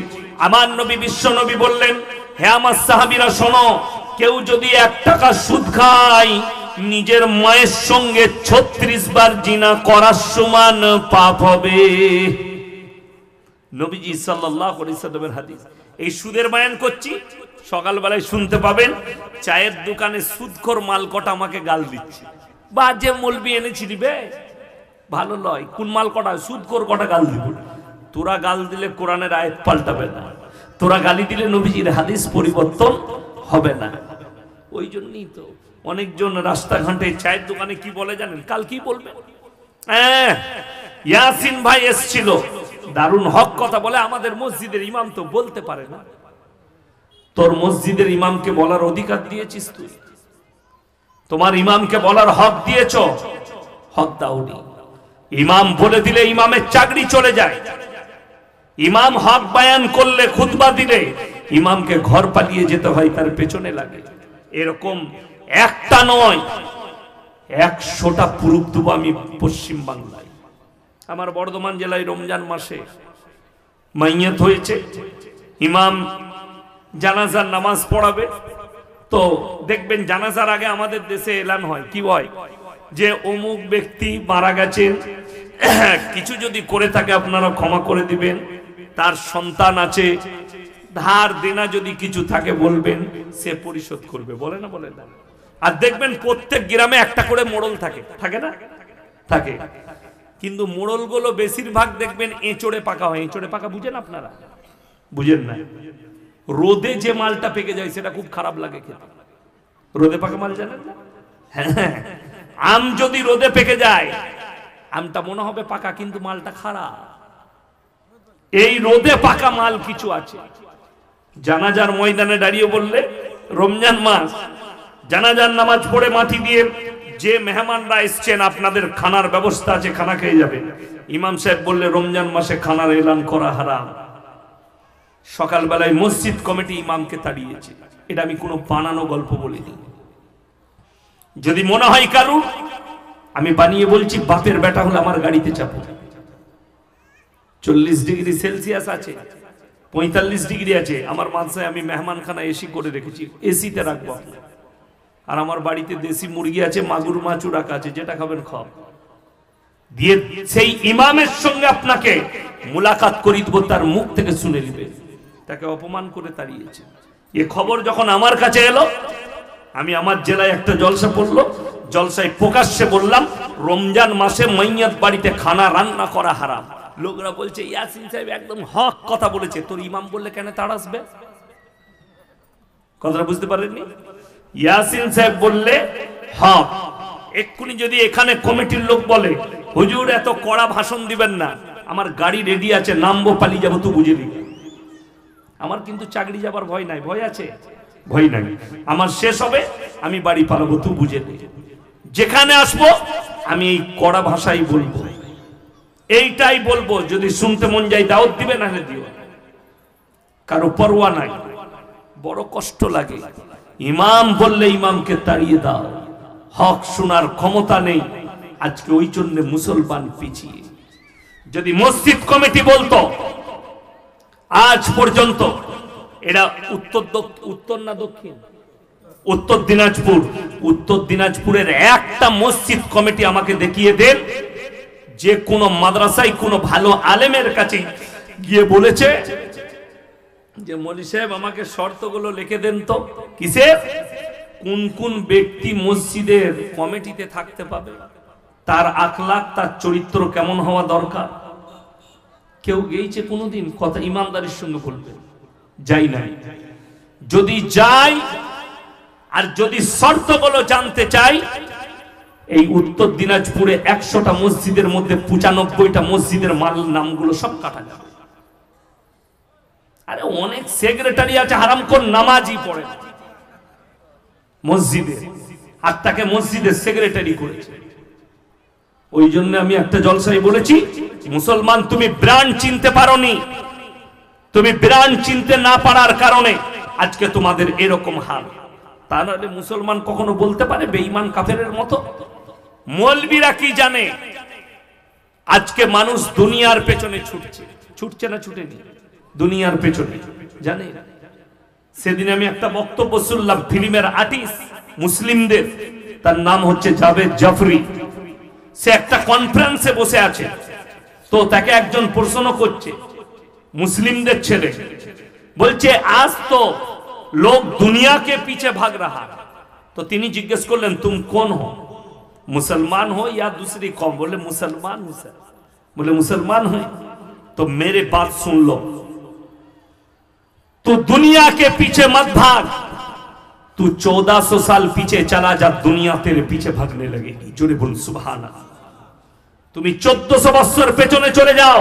Speaker 1: আমার নবী বিশ্ব নবী বললেন, হে আমার সাহাবীরা শোনো, কেউ যদি 1 টাকা সুদ খায়, নিজের মায়ের সঙ্গে 36 বার জিনা করার সমান পাপ হবে। নবীজি সাল্লাল্লাহু আলাইহি ওয়াসাল্লামের হাদিস। এই সুদের বয়ান করছি, সকালবেলায় শুনতে পাবেন চায়ের দোকানে সুদখোর মাল কটা আমাকে গাল দিচ্ছে। বা যে মলবি এনেছি দিবে ভালো লয়, কোন মাল কটা সুদখোর কটা গাল দিব। তোরা গাল দিলে কোরআনের আয়াত পাল্টাবে না, তোরা গালি দিলে নবীজির হাদিস পরিবর্তন হবে না। ওই জন্যই তো অনেকজন রাস্তাঘাটে চায়ের দোকানে কি বলে জানেন? কাল কি বলবে? ইয়াসিন ভাই এসছিল, দারুণ হক কথা বলে। আমাদের মসজিদের ইমাম তো বলতে পারে না। তোর মসজিদের ইমামকে বলার অধিকার দিয়েছিস তুই? তোমার ইমামকে বলার হক দিয়েছ? হক দাওনি। ইমাম বলে দিলে ইমামের চাকরি চলে যায়। ইমাম হক বয়ান করলে, খুতবা দিলে ইমামকে ঘর পালিয়ে যেতে হয়, তার পেছনে লাগে। এরকম একটা নয়, 100টা প্রুফ দেব আমি পশ্চিম বাংলায়। আমার বর্ধমান জেলায় রমজান মাসে মাইয়াত হয়েছে, ইমাম জানাজার নামাজ পড়াবে। তো দেখবেন জানাজার আগে আমাদের দেশে এলান হয়, কি হয় যে অমুক ব্যক্তি মারা গেছেন, কিছু যদি করে থাকে আপনারা ক্ষমা করে দিবেন, তার সন্তান আছে, ধার দেনা যদি কিছু থাকে বলবেন, সে পরিশোধ করবে। বলে না? বলে না? আর দেখবেন প্রত্যেক গ্রামে একটা করে মোড়ল থাকে, থাকে না? থাকে। কিন্তু মোড়লগুলো বেশিরভাগ দেখবেন এঁচড়ে পাকা হয়। এঁচড়ে পাকা বুঝেন আপনারা? বুঝেন না? রোদে যে মালটা পেকে যায় সেটা খুব খারাপ লাগে খেতে। রোদে পাকা মাল জানেন না? হ্যাঁ, আম যদি রোদে পেকে যায়, আমটা মনে হবে পাকা কিন্তু মালটা খারাপ। এই রোদে পাকা মাল কিছু আছে। জানাজার ময়দানে দাঁড়িয়ে বললে রমজান মাস, জানাজার নামাজ পড়ে মাটি দিয়ে যে মেহমানরা এসছেন আপনাদের খানার ব্যবস্থা আছে, খানা খেয়ে যাবে। ইমাম সাহেব বললে রমজান মাসে খানার এলান করা হারাম। সকালবেলায় মসজিদ কমিটি ইমামকে তাড়িয়েছে। এটা আমি কোনো বানানো গল্প বলিনি। যদি মনে হয় কারুর, আমি বানিয়ে বলছি, বাপের বেটা হলে আমার গাড়িতে চাপো। 40 ডিগ্রি সেলসিয়াস আছে, 45 ডিগ্রি আছে। আমার মাদ্রাসায় আমি মেহমানখানা এসি করে রেখেছি, এসিতে রাখবো। আর আমার বাড়িতে দেশি মুরগি আছে, মাগুর মাছও রাখা আছে, যেটা খাবেন খাও। দিয়ে সেই ইমামের সঙ্গে আপনাকে মুলাকাত করিয়ে দেবো, তার মুখ থেকে শুনে নিবে। তাকে অপমান করে তাড়িয়েছে। এ খবর যখন আমার কাছে এলো, আমি আমার জেলায় একটা জলসা পড়লো, জলসায় প্রকাশ্যে বললাম রমজান মাসে মাইয়াত বাড়িতে খানা রান্না করা হারাম। লোকরা বলছে ইয়াসিন সাহেব একদম হক কথা বলেছে, তোর ইমাম বললে কেন তাড় আসবে? কথাটা বুঝতে পারেননি? ইয়াসিন সাহেব বললে হক। এক্ষুনি যদি এখানে কমিটির লোক বলে হুজুর এত কড়া ভাষণ দিবেন না, আমার গাড়ি রেডি আছে, নামবো, পালিয়ে যাবো, তুই বুঝে নিবি। আমার কিন্তু চাকরি যাবার ভয় নাই। ভয় আছে? ভয় নাই। আমার শেষ হবে, আমি বাড়ি পালাবো, তুই বুঝে নে। যেখানে আসবো আমি এই কড়া ভাষাই বলবো, এইটাই বলবো। যদি শুনতে মন যায় দাওয়াত দিবে, না হলে দিও। কারো পরোয়া নাই। বড় কষ্ট লাগে। ইমাম বললে ইমামকে তাড়িয়ে দাও। হক শোনার ক্ষমতা নেই। আজকে ওই জন্য মুসলমান পিছিয়ে। যদি মসজিদ কমিটি বলতো আজ পর্যন্ত, এরা উত্তর না দক্ষিণ? উত্তর দিনাজপুর। উত্তর দিনাজপুরের একটা মসজিদ কমিটি আমাকে দেখিয়ে দেন যে কোন মাদ্রাসায় কোন ভালো আলেমের কাছে গিয়ে বলেছে যে মৌলী সাহেব আমাকে শর্তগুলো লিখে দেন তো। কিসের? কোন কোন ব্যক্তি মসজিদের কমিটিতে থাকতে পাবে, তার আখলাক, তার চরিত্র কেমন হওয়া দরকার। কেউ গেইছে কোনোদিন? কথা ইমানদারির সঙ্গে বলবে। যাই নাই। যদি যাই আর যদি শর্তগুলো জানতে চাই, এই উত্তর দিনাজপুরে 100টা মসজিদের মধ্যে 95টা মসজিদের নামগুলো সব কাটা যাবে। আরে অনেক সেক্রেটারি আছে হারামখোর, নামাজই পড়ে মসজিদে, আর তাকে মসজিদের সেক্রেটারি করেছে। ওই জন্য আমি একটা জলসায় বলেছি, মুসলমান তুমি ব্র্যান্ড চিনতে পারোনি। তুমি ব্র্যান্ড চিনতে না পারার কারণে আজকে তোমাদের এরকম হাল। তা নাহলে মুসলমান কখনো বলতে পারে বেঈমান কাফেরের মতো? মৌলবীরা কি জানে? আজকে মানুষ দুনিয়ার পেছনে ছুটছে। ছুটছে না ছুটেনি? দুনিয়ার পেছনে, জানে? সেদিন আমি একটা বক্তব্য শুনলাম, ফিল্মের আর্টিস্ট মুসলিমদের, তার নাম হচ্ছে জাভেদ জাফরি। সে একটা কনফারেন্সে বসে আছে, তো তাকে একজন প্রশ্ন করছে, মুসলিমদের ছেলে, বলছে আজ তো লোক दुनिया के पीछे भाग रहा। तो তিনি জিজ্ঞেস করলেন तुम कौन हो, मुसलमान हो या दूसरी कौम? बोले मुसलमान हूं सर। बोले मुसलमान हो तो मेरे बात सुन लो, तू दुनिया के पीछे मत भाग, तू 1400 साल पीछे चला जा, दुनिया तेरे पीछे भागने लगेगी। जोरे बोल सुभान अल्लाह। তুমি 1400 বছর পেছনে চলে যাও,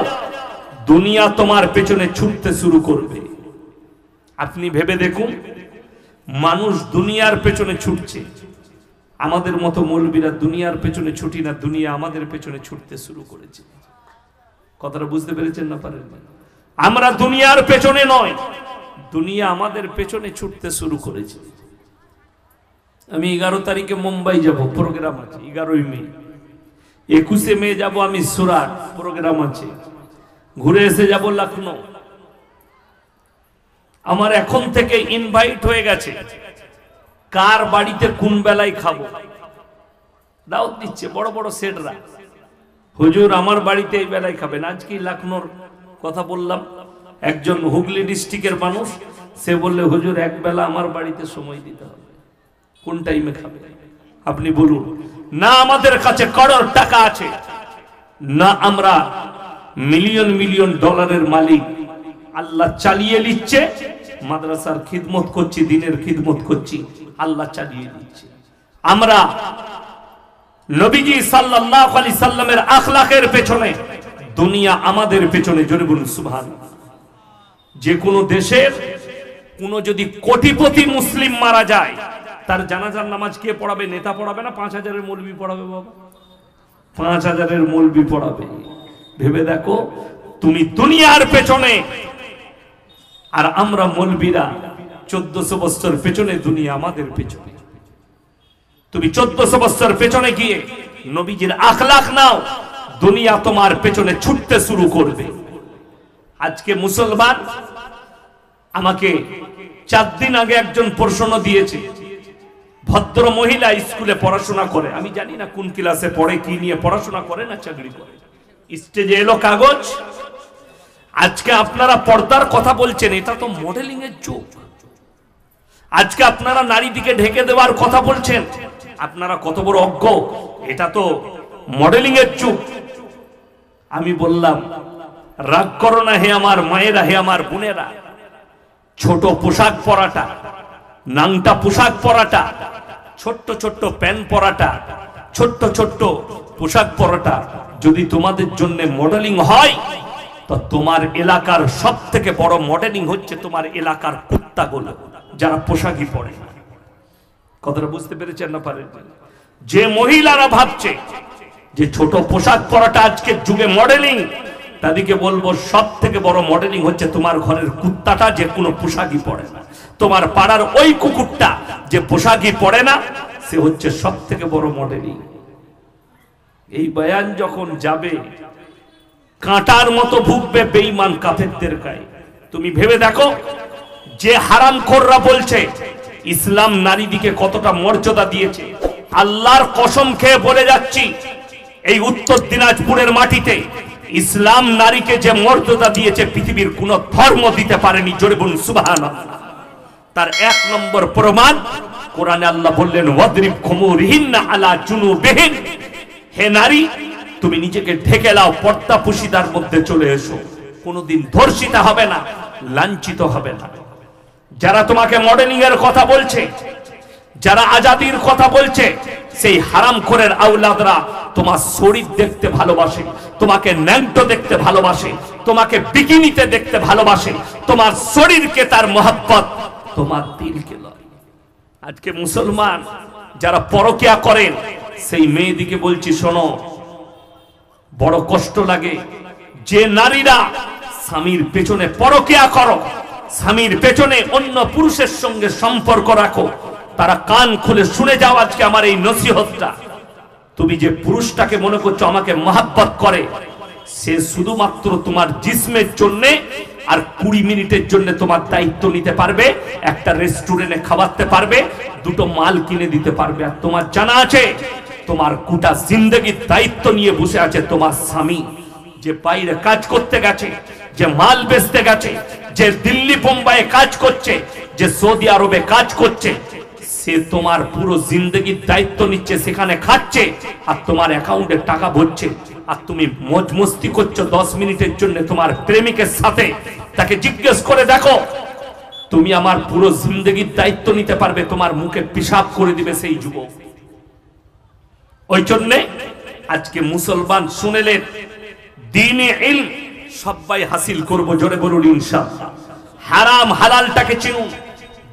Speaker 1: দুনিয়া তোমার পেছনে ছুটতে শুরু করবে। আপনি ভেবে দেখুন, মানুষ দুনিয়ার পেছনে ছুটছে। আমাদের মতো মৌলবীরা দুনিয়ার পেছনে ছুটি না, দুনিয়া আমাদের পেছনে ছুটতে শুরু করেছে। কথাটা বুঝতে পেরেছেন না পারেন? আমরা দুনিয়ার পেছনে নয়, দুনিয়া আমাদের পেছনে ছুটতে শুরু করেছে। আমি 11 তারিখে মুম্বাই যাব, প্রোগ্রাম আছে। 11ই মে। 21 মে যাব আমি সুরাট, প্রোগ্রাম আছে। ঘুরে এসে যাব লখনৌ। আমার এখন থেকে ইনভাইট হয়ে গেছে, কার বাড়িতে কোন বেলায় খাবো। দাওয়াত দিচ্ছে বড় বড় সেটরা, হুজুর আমার বাড়িতে এই বেলায় খাবেন। আজকে লখনৌর কথা বললাম, একজন হুগলি ডিস্ট্রিক্টের মানুষ, সে বললে হুজুর এক বেলা আমার বাড়িতে সময় দিতে হবে। কোন টাইমে খাবে আপনি বলুন? না আমাদের কাছে করোড় টাকা আছে, না আমরা মিলিয়ন মিলিয়ন ডলারের মালিক। আল্লাহ চালিয়ে নিচ্ছে, মাদ্রাসার খিদমত করছি, দিনের খিদমত করছি, আল্লাহ চালিয়ে দিচ্ছে। আমরা নবীজি সাল্লাল্লাহু আলাইহি সাল্লামের আখলাকের পেছনে, দুনিয়া আমাদের পেছনে। জোরে বলুন সুবহানাল্লাহ। যে কোনো দেশের কোন যদি কোটিপতি মুসলিম মারা যায়, তার জানাজার নামাজ কে পড়াবে? নেতা পড়াবে না 5000-এর মৌলবি পড়াবে? বাবা 5000-এর মৌলবি পড়াবে। ভেবে দেখো, তুমি দুনিয়ার পেছনে, আর আমরা মৌলবিরা 1400 বছর পেছনে, দুনিয়া আমাদের পেছনে। তুমি 1400 বছর পেছনে গিয়ে নবীজির আখলাক নাও, দুনিয়া তোমার পেছনে ছুটতে শুরু করবে। আজকে মুসলমান, আমাকে 4 দিন আগে একজন প্রশ্ন দিয়েছে, ভদ্র মহিলা স্কুলে পড়াশোনা করে, আমি জানি না কোন ক্লাসে পড়ে, কি নিয়ে পড়াশোনা করে না চাকরি করে, স্টেজে এলো কাগজ, আজকে আপনারা পর্দার কথা বলছেন, এটা তো মডেলিং এর যুগ। আজকে আপনারা নারীদিকে ঢেকে দেওয়ার কথা বলছেন, আপনারা কত বড় অজ্ঞ, এটা তো মডেলিং এর যুগ। আমি বললাম, রাগ করো না হে আমার মায়েরা, হে আমার বোনেরা, ছোট পোশাক পরাটা, নাংটা পোশাক পরাটা, ছোট্ট ছোট্ট প্যান্ট পরাটা, ছোট্ট ছোট্ট পোশাক পরাটা যদি তোমাদের জন্য মডেলিং হয়, তো তোমার এলাকার সব থেকে বড় মডেলিং হচ্ছে তোমার এলাকার কুত্তাগুলো, যারা পোশাকই পরে না। কথাটা বুঝতে পেরেছেন না পারেন? যে মহিলারা ভাবছে যে ছোট পোশাক পরাটা আজকের যুগে মডেলিং, তাদেরকে বলবো সব থেকে বড় মডেলিং হচ্ছে তোমার ঘরের কুত্তাটা, যে কোনো পোশাকই পরে না। তোমার পাড়ার ওই কুকুরটা যে পোশাকই পরে না, সে হচ্ছে সব থেকে বড় মডেলিং। এই বয়ান যখন যাবে, কাঁটার মতো ভুগবে বেঈমান কাফেরদের গায়ে। তুমি ভেবে দেখো, যে হারামখোররা বলছে ইসলাম নারীদিকে কতটা মর্যাদা দিয়েছে, আল্লাহর কসম খেয়ে বলে যাচ্ছি, এই উত্তর দিনাজপুরের মাটিতে ইসলাম নারীকে যে মর্যাদা দিয়েছে পৃথিবীর কোন ধর্ম দিতে পারেনি। জোরে বলুন সুবহানাল্লাহ। তার 1 নম্বর প্রমাণ, কোরআনে আল্লাহ বললেন, ওয়াদরিব খুমুরিহিন্না আলা জুনুবিহিন, হে নারী তুমি নিজেকে ঢেকে নাও, পর্দা পুশিদার মধ্যে চলে এসো, কোনোদিন ধর্ষিতা হবে না, লাঞ্ছিত হবে না। যারা তোমাকে মডেলিং এর কথা বলছে, যারা আজাদির কথা বলছে, সেই হারামখোরের আওলাদরা তোমার শরীর দেখতে ভালোবাসে, তোমাকে ন্যাংটো দেখতে ভালোবাসে, তোমাকে বিকিনিতে দেখতে ভালোবাসে, তোমার শরীরকে তার মহব্বত, তোমার দিলকে নয়। আজকে মুসলমান যারা পরকিয়া করেন, সেই মেয়েদিকে বলছি, শোনো, বড় কষ্ট লাগে যে নারীরা স্বামীর পেছনে পরকিয়া করো, স্বামীর পেছনে অন্য পুরুষের সঙ্গে সম্পর্ক রাখো, তারা কান খুলে শুনে যাও আজকে আমার এই নসিহতটা। তুমি যে পুরুষটাকে মনে করছো আমাকে মহব্বত করে, সে শুধুমাত্র তোমার জিসমের জন্য আর 20 মিনিটের জন্য তোমার দায়িত্ব নিতে পারবে, একটা রেস্টুরেন্টে খাওয়াতে পারবে, 2টো মাল কিনে দিতে পারবে। আর তোমার জানা আছে, তোমার গোটা জিন্দগির দায়িত্ব নিয়ে বসে আছে তোমার স্বামী, যে বাইরে কাজ করতে গেছে, যে মাল বেচতে গেছে, যে দিল্লি বোম্বাইয়ে কাজ করছে, যে সৌদি আরবে কাজ করছে, সে তোমার পুরো জিন্দগির দায়িত্ব নিচ্ছে, সেখানে খাচ্ছে আর তোমার অ্যাকাউন্টে টাকা ভরছে, আর তুমি মজ মস্তি করছো 10 মিনিটের জন্য তোমার প্রেমিকের সাথে। তাকে জিজ্ঞেস করে দেখো, তুমি আমার পুরো জিন্দগির দায়িত্ব নিতে পারবে? তোমার মুখে পিশাব করে দিবে সেই যুবক। ওই জন্য আজকে মুসলমান শুনেলেন, দ্বীনে ইলম সবাই হাসিল করবো, জোরে বলুন ইনশাআল্লাহ। হারাম হালালটাকে চিনুন,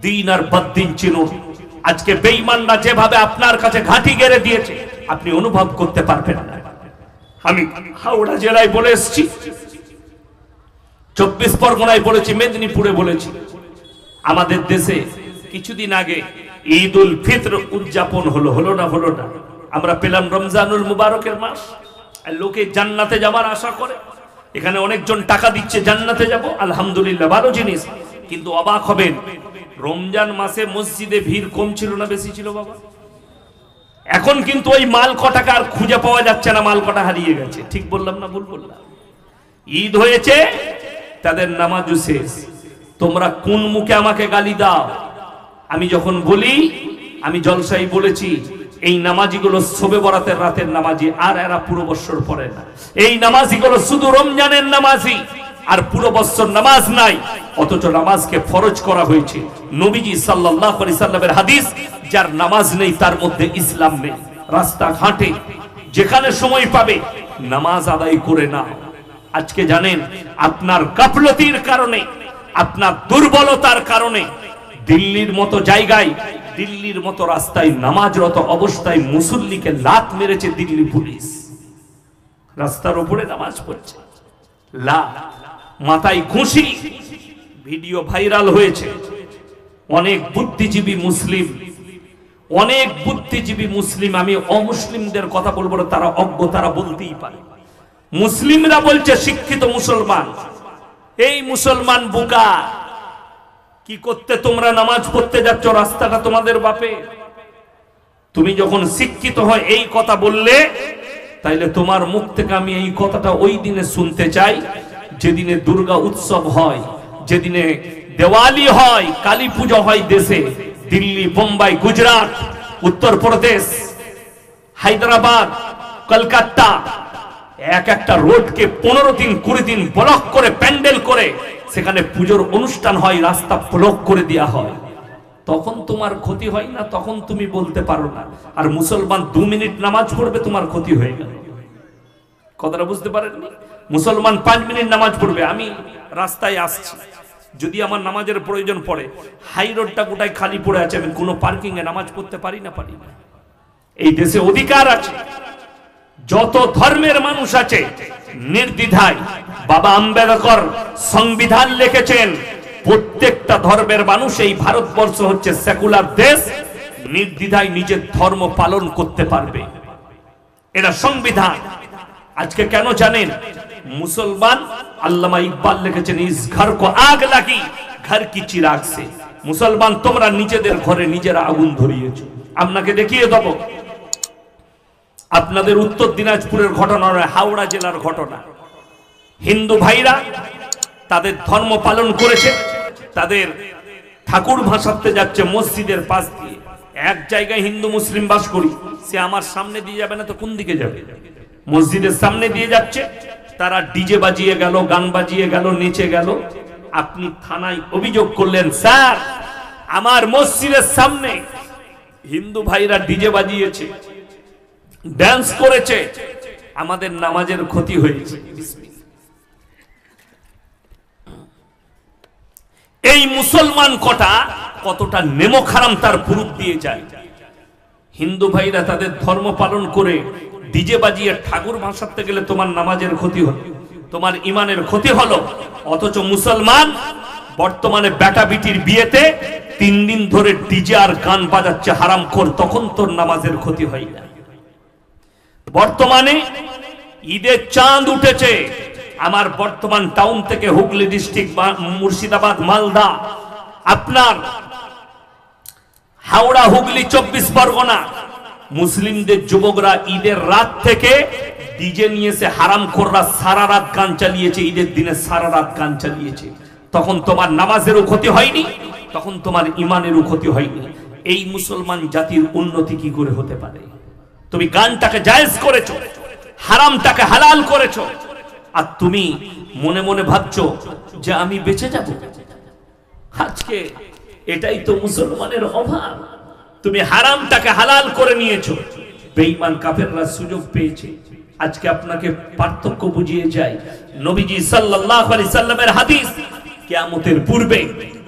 Speaker 1: দিন আর বদ্দিন চিনুন। আজকে বেঈমানরা যেভাবে আপনার কাছে ঘাঁটি গেড়ে দিয়েছে, আপনি অনুভব করতে পারবেন না। আমি হাওড়া জেলায় বলে এসেছি, 24 পরগনায় বলেছি, মেদিনীপুরে বলেছি। আমাদের দেশে কিছুদিন আগে ঈদ উল ফিতর উদযাপন হলো না? আমরা পেলাম রমজানুল মুবারকের মাস, আর লোকে জান্নাতে যাওয়ার আশা করে। এখানে অনেকজন টাকা দিচ্ছে জান্নাতে যাব, আলহামদুলিল্লাহ, ভালো জিনিস। কিন্তু অবাক হবেন, রমজান মাসে মসজিদে ভিড় কম ছিল না বেশি ছিল বাবা? এখন কিন্তু ওই মাল কটাকা আর খুঁজে পাওয়া যাচ্ছে না, মাল কটা হারিয়ে গেছে। ঠিক বললাম না ভুল বললাম? ঈদ হয়েছে, তাদের নামাজও শেষ। তোমরা কোন মুখে আমাকে গালি দাও? আমি যখন বলি, আমি জলসাই বলেছি, এই নামাজিগুলো শবে বরাতের রাতের নামাজি, আর এরা পুরো বৎসর পড়ে না। এই নামাজিগুলো শুধু রমজানের নামাজি, আর পুরো বৎসর নামাজ নাই। অথচ নামাজকে ফরজ করা হয়েছে। নবীজি সাল্লাল্লাহু আলাইহি সাল্লামের হাদিস, যার নামাজ নেই তার মধ্যে ইসলাম নেই। রাস্তাঘাটে যেখানে সময় পাবে নামাজ আদায় করে না। আজকে জানেন, আপনার গাফলতির কারণে, আপনার দুর্বলতার কারণে দিল্লির মতো জায়গায়, দিল্লির মতো রাস্তায় নামাজরত অবস্থায় মুসল্লিকে লাত মেরেছে দিল্লি পুলিশ। রাস্তার উপরে নামাজ পড়ছে, মাথায় খুশি, ভিডিও ভাইরাল হয়েছে। অনেক বুদ্ধিজীবী মুসলিম, অনেক বুদ্ধিজীবী মুসলিম, আমি অমুসলিমদের কথা বলবো না, তারা অজ্ঞ, তারা বলতেই পারে। মুসলিমরা বলছে শিক্ষিত মুসলমান, এই মুসলমান বোকা, কি করতে তোমরা নামাজ পড়তে যাচ্ছ? রাস্তাটা তোমাদের বাপে। তুমি যখন শিক্ষিত হয় এই কথা বললে, তাইলে তোমার মুখ থেকে আমি এই কথাটা ওই দিনে শুনতে চাই যেদিনে দুর্গা উৎসব হয়, যেদিনে দেওয়ালি হয়, কালী পুজো হয় দেশে। দিল্লি, বোম্বাই, গুজরাট, উত্তরপ্রদেশ, হায়দ্রাবাদ, কলকাতা, এক একটা রোডকে 15 দিন 20 দিন ব্লক করে প্যান্ডেল করে সেখানে পুজোর অনুষ্ঠান হয়, রাস্তা ব্লক করে দেওয়া হয়। তখন তোমার ক্ষতি হয় না, তখন তুমি বলতে পারো না। আর মুসলমান 2 মিনিট নামাজ পড়বে, তোমার ক্ষতি হয়ে গেল। কথাটা বুঝতে পারেননি? মুসলমান 5 মিনিট নামাজ পড়বে। আমি রাস্তায় আসছি, যদি আমার নামাজের প্রয়োজন পড়ে, হাই রোডটা গোটায় খালি পড়ে আছে, আমি কোনো পার্কিং এ নামাজ পড়তে পারি না? এই দেশে অধিকার আছে। যত ধর্মের মানুষ আছে নির্দ্বিধায়, বাবা আম্বেদকর সংবিধান লিখেছেন, প্রত্যেকটা ধর্মের মানুষ, এই ভারতবর্ষ হচ্ছে সেকুলার দেশ, নির্দ্বিধায় নিজের ধর্ম পালন করতে পারবে, এটা সংবিধান। আজকে কেন জানেন? মুসলমান, আল্লামা ইকবাল লিখেছেন, ইস ঘর কো আগ লাগি ঘর কি চিরাগ সে। মুসলমান তোমরা নিজেদের ঘরে নিজেরা আগুন ধরিয়েছো। আপনাকে দেখিয়ে দেব, আপনাদের উত্তর দিনাজপুরের ঘটনা নয়, হাওড়া জেলার ঘটনা। হিন্দু ভাইরা তাদের ধর্ম পালন করেছে, তাদের ঠাকুর ভাসাতে যাচ্ছে মসজিদের পাশ দিয়ে। এক জায়গায় হিন্দু মুসলিম বাস করি, সে আমার সামনে দিয়ে যাবে না তো কোন দিকে যাবে? মসজিদের সামনে দিয়ে যাচ্ছে, তারা ডিজে বাজিয়ে গেল, গান বাজিয়ে গেল, নেচে গেল। আপনি থানায় অভিযোগ করলেন, স্যার আমার মসজিদের সামনে হিন্দু ভাইরা ডিজে বাজিয়েছে, ডান্স করেছে, আমাদের নামাজের ক্ষতি হয়েছে। এই মুসলমান কতটা নেমক হারাম তার প্রুফ দিয়ে যায়। হিন্দু ভাইরা তাদের ধর্ম পালন করে ডিজে বাজিয়ে ঠাকুর ভাসাতে গেলে তোমার নামাজের ক্ষতি হলো, তোমার ইমানের ক্ষতি হলো। অথচ মুসলমান বর্তমানে বেটা বিটির বিয়েতে 3 দিন ধরে ডিজে আর গান বাজাচ্ছে হারামখোর, তখন তোর নামাজের ক্ষতি হয় না। বর্তমানে ঈদের চাঁদ উঠেছে, আমার বর্তমান টাউন থেকে হুগলি ডিস্ট্রিক্ট, মুর্শিদাবাদ, মালদা, আপনার হাওড়া, হুগলি, 24 পরগনা, মুসলিমদের যুবকরা ঈদের রাত থেকে ডিজে নিয়েছে, হারামখোররা সারা রাত গান চালিয়েছে, ঈদের দিনে সারা রাত গান চালিয়েছে। তখন তোমার নামাজেরও ক্ষতি হয়নি, তখন তোমার ইমানেরও ক্ষতি হয়নি। এই মুসলমান জাতির উন্নতি কি করে হতে পারে? তুমি গানটাকে জায়েজ করেছো, হারামটাকে হালাল করেছো, আর তুমি মনে মনে ভাবছো যে আমি বেঁচে যাব। আজকে এটাই তো মুসলমানের অভাব। তুমি হারামটাকে হালাল করে নিয়েছো, বেঈমান কাফেররা সুযোগ পেয়েছে। আজকে আপনাকে পার্থক্য বুঝিয়ে যায়, নবীজি সাল্লাল্লাহু আলাইহি সাল্লামের হাদিস, কিয়ামতের পূর্বে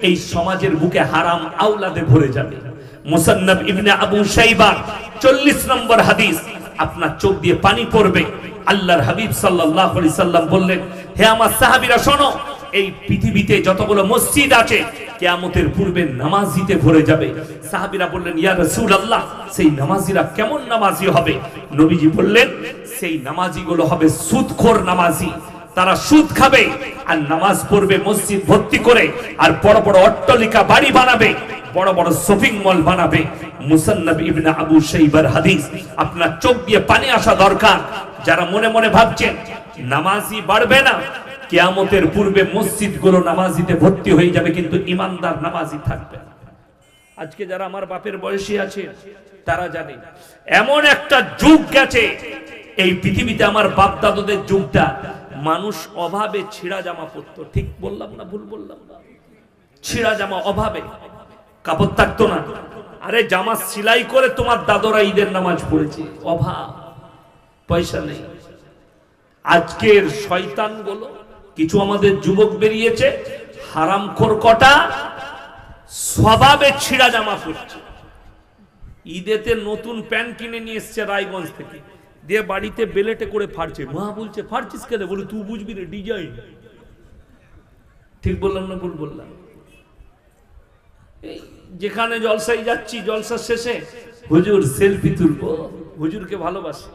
Speaker 1: এই সমাজের বুকে হারাম আওলাদে ভরে যাবে। মুসান্নাফ ইবনে আবু শাইবা 40 নম্বর হাদিস, আপনার চোখ দিয়ে পানি পড়বে। আল্লাহর হাবিব সাল্লাল্লাহু আলাইহি সাল্লাম বললেন, হে আমার সাহাবীরা শোনো, এই পৃথিবীতে যতগুলো মসজিদ আছে কিয়ামতের পূর্বে নামাজিতে ভরে যাবে। সাহাবীরা বললেন, ইয়া রাসূলুল্লাহ, সেই নামাজিরা কেমন নামাজি হবে? নবীজি বললেন, সেই নামাজিগুলো হবে সুদখোর নামাজি। তারা সুদ খাবে আর নামাজ পড়বে মসজিদ ভর্তি করে, আর বড় বড় অট্টালিকা বাড়ি বানাবে, বড় বড় শপিং মল বানাবে। মুসান্নাফ ইবনে আবু শাইবার হাদিস। আপনার চোখ দিয়ে পানি আসা দরকার। যারা মনে মনে ভাবছেন নামাজি বাড়বে না, কিয়ামতের পূর্বে মসজিদগুলো নামাজিতে ভর্তি হয়ে যাবে, কিন্তু ইমানদার নামাজি থাকবে না। আজকে যারা আমার বাপের বয়সী আছে তারা জানে এমন একটা যুগ গেছে এই পৃথিবীতে, আমার বাপ দাদুদের যুগটা, মানুষ অভাবে ছিঁড়া জামা পরতো। ঠিক বললাম না ভুল বললাম? ছিঁড়া জামা, অভাবে কাপড় থাকতো না। আরে জামা সেলাই করে তোমার দাদরা ঈদের নামাজ পড়েছে, অভাব, পয়সা নেই। আজকের শয়তান গুলো, কিছু আমাদের যুবক বেরিয়েছে, হারামখোর কটা স্বভাবে ছিঁড়া জামা পরছে। ঈদেতে নতুন প্যান্ট কিনে নিয়ে এসছে রায়গঞ্জ থেকে, দিয়ে বাড়িতে বেলেটে করে ফাড়ছে। মা বলছে ফাড়ছিস কেন? বলে তুই বুঝবি রে, ডিজাইন। ঠিক বললাম না ভুল বললাম? যেখানে জলসায় যাচ্ছি, জলসার শেষে হুজুর সেলফি তুলবো, হুজুরকে ভালোবাসি,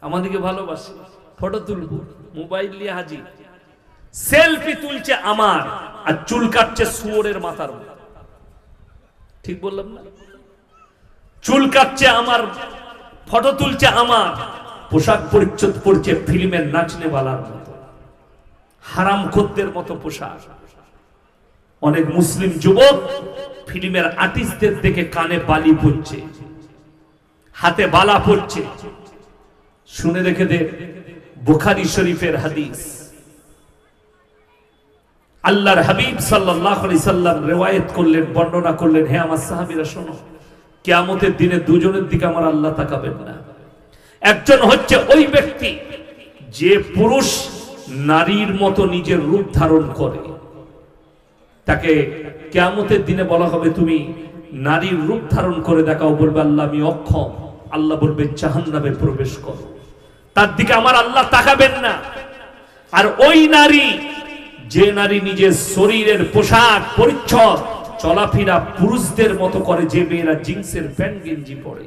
Speaker 1: আমাদেরকে ভালোবাসি, ফটো তুলবো, মোবাইল নিয়ে হাজির। সেলফি তুলছে আমার, আর চুল কাটছে শুয়োরের মাথার মতো। ঠিক বললাম না? চুল কাটছে আমার, ফটো তুলছে আমার, পোশাক পরিচ্ছদ পরছে ফিল্মের নাচনেওয়ালার মতো, হারামখোরদের মতো পোশাক। অনেক মুসলিম যুবক ফিল্মের আর্টিস্টদের দেখে কানে বালি পরছে, হাতে বালা পরছে। শুনে রেখে দে, বুখারী শরীফের হাদিস। আল্লাহর হাবিব সাল্লাল্লাহু আলাইহি সাল্লাম রিওয়ায়াত করলেন, বর্ণনা করলেন, হে আমার সাহাবীরা শোনো, কিয়ামতের দিনে দুজনের দিকে আমার আল্লাহ তাকাবেন না। একজন হচ্ছে ওই ব্যক্তি যে পুরুষ নারীর মতো নিজের রূপ ধারণ করে, তাকে কিয়ামতের দিনে বলা হবে তুমি নারীর রূপ ধারণ করে দেখাও। বলবে আল্লাহ আমি অক্ষম। আল্লাহ বলবে জাহান্নামে প্রবেশ করো। তার দিকে আমার আল্লাহ তাকাবেন না। আর ওই নারী, যে নারী নিজের শরীরের পোশাক পরিচ্ছদ চলাফেরা পুরুষদের মতো করে, যে মেয়েরা জিন্সের প্যান্ট গেঞ্জি পরে,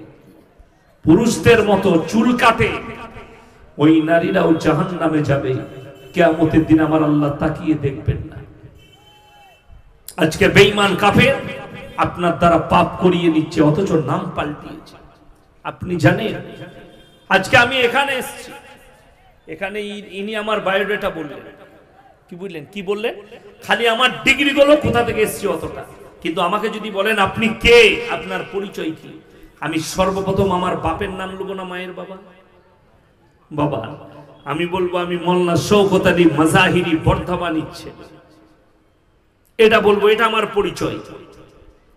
Speaker 1: পুরুষদের মতো চুল কাটে, ওই নারীরাও জাহান্নামে যাবে। কিয়ামতের দিন আমার আল্লাহ তাকিয়ে দেখবেন না। আজকে বেঈমান কাফের আপনার দ্বারা পাপ করিয়ে নিচ্ছে, অথচ নাম পাল্টিয়েছে। আপনি জানেন, আজকে আমি এখানে এসেছি, এখানে ইনি আমার বায়োডাটা বললেন, কি বললেন, কি বললেন, খালি আমার ডিগ্রি গুলো কোথা থেকে এসেছি অতটা। কিন্তু আমাকে যদি বলেন আপনি কে, আপনার পরিচয় কি, আমি সর্বপ্রথম আমার বাপের নাম নেব না মায়ের বাবা? বাবা আমি বলবো আমি মোল্লা শওকত আলী মাজাহিরি বর্ধমানের ছেলে, এটা বলবো, এটা আমার পরিচয়।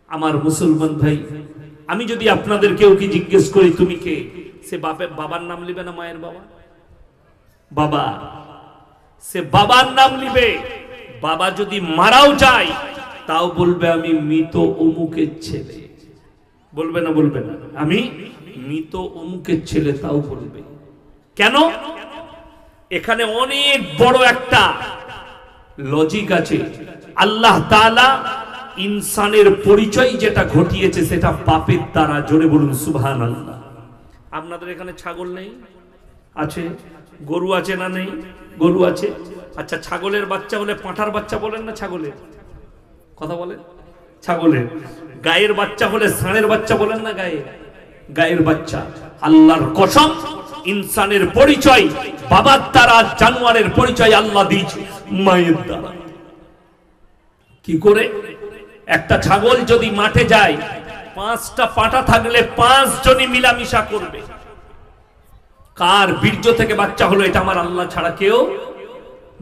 Speaker 1: আমার মুসলমান ভাই, আমি যদি আপনাদের কেউ কি জিজ্ঞেস করি তুমি কে, সে বাবার নাম নিবে না মায়ের বাবা? বাবা, সে বাবার নাম নিবে। বাবা যদি মারাও যায় তাও বলবে আমি মৃত অমুকের ছেলে। বলবে না? বলবে না? আমি মৃত অমুকের ছেলে, তাও বলবে। কেন? এখানে অনেক বড় একটা লজিক আছে। আল্লাহ তাআলা ইনসানের পরিচয় যেটা ঘটিয়েছে সেটা পাপের দ্বারা। জোরে বলুন সুবহানাল্লাহ। আপনাদের এখানে ছাগল নেই? আছে। গরু আছে না নেই? গরু আছে। আচ্ছা, ছাগলের বাচ্চা হলে পাঁঠার বাচ্চা বলেন না ছাগলের? কথা বলেন। ছাগলের গায়ের বাচ্চা হলে ষাঁড়ের বাচ্চা বলেন না? গায়ের বাচ্চা। আল্লাহর কসম, ইনসানের পরিচয় বাবার দ্বারা, জানোয়ারের পরিচয় আল্লাহ দিয়েছে মায়ের দ্বারা। কি করে? একটা ছাগল যদি মাঠে যায়, 5টা পাঁঠা থাকলে 5 জনই মিলামিশা করবে। কার বীর্য থেকে বাচ্চা হলো এটা আমার আল্লাহ ছাড়া কেউ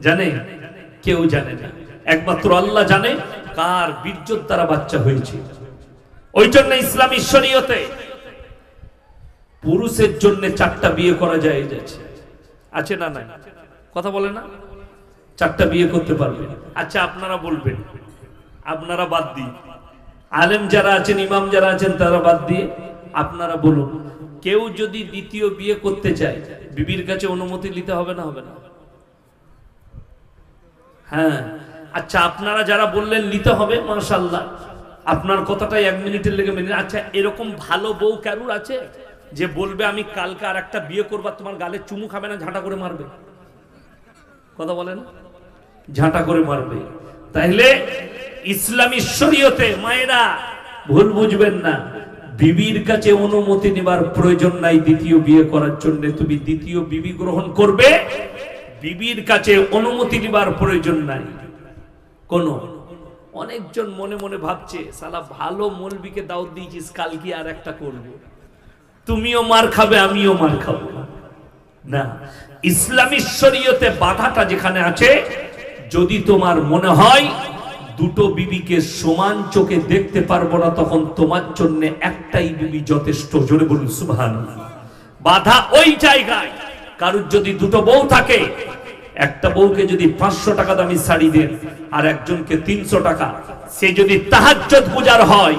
Speaker 1: জানে? কেউ জানে না। একমাত্র আল্লাহ জানে কার বীর্যের দ্বারা বাচ্চা হয়েছে। ওই জন্য ইসলামী শরীয়তে পুরুষের জন্য 4টা বিয়ে করা যায় আছে না? নাই? কথা বলে না? 4টা বিয়ে করতে পারবে। আচ্ছা আপনারা বলবেন, আপনারা বাদ দিয়ে, আলেম যারা আছেন, ইমাম যারা আছেন, তারা বাদ দিয়ে আপনারা বলুন, কেউ যদি দ্বিতীয় বিয়ে করতে চায় বিবির কাছে অনুমতি নিতে হবে না? হবে না? হ্যাঁ। আচ্ছা আপনারা যারা বললেন নিতে হবে, মাশাআল্লাহ, আপনার কথাটাই 1 মিনিটের লেগে মেনে। আচ্ছা এরকম ভালো বউ কারুর আছে যে বলবে আমি কালকে আর একটা বিয়ে করবা, তোমার গালে চুমু খাবে না, ঝাঁটা করে মারবে? কথা বলেন। ঝাঁটা করে মারবে। তাহলে ইসলামী শরীয়তে মায়েরা ভুল বুঝবেন না, বিবির কাছে অনুমতি নেবার প্রয়োজন নাই দ্বিতীয় বিয়ে করার জন্য। তুমি দ্বিতীয় বিবি গ্রহণ করবে, বিবির কাছে অনুমতি নেবার প্রয়োজন নাই কোনো। অনেকজন মনে মনে ভাবছে সালা ভালো মৌলবীকে দাওয়াত দিয়েছিস, কালকে আর একটা করব, তুমিও মার খাবে আমিও মার খাবো না। ইসলামী শরীয়তে বাধাটা যেখানে আছে, যদি তোমার মনে হয় দুটো বিবিকে সমান চোখে দেখতে পারবো না, তখন তোমার জন্য একটাই বিবি যথেষ্ট। জোরে বলুন সুবহানাল্লাহ। বাধা ওই জায়গায়, কারুর যদি দুটো বউ থাকে, একটা বউকে যদি 500 টাকা দামি শাড়ি দেন আর একজনকে 300 টাকা, সে যদি তাহাজ্জুদ গুজার হয়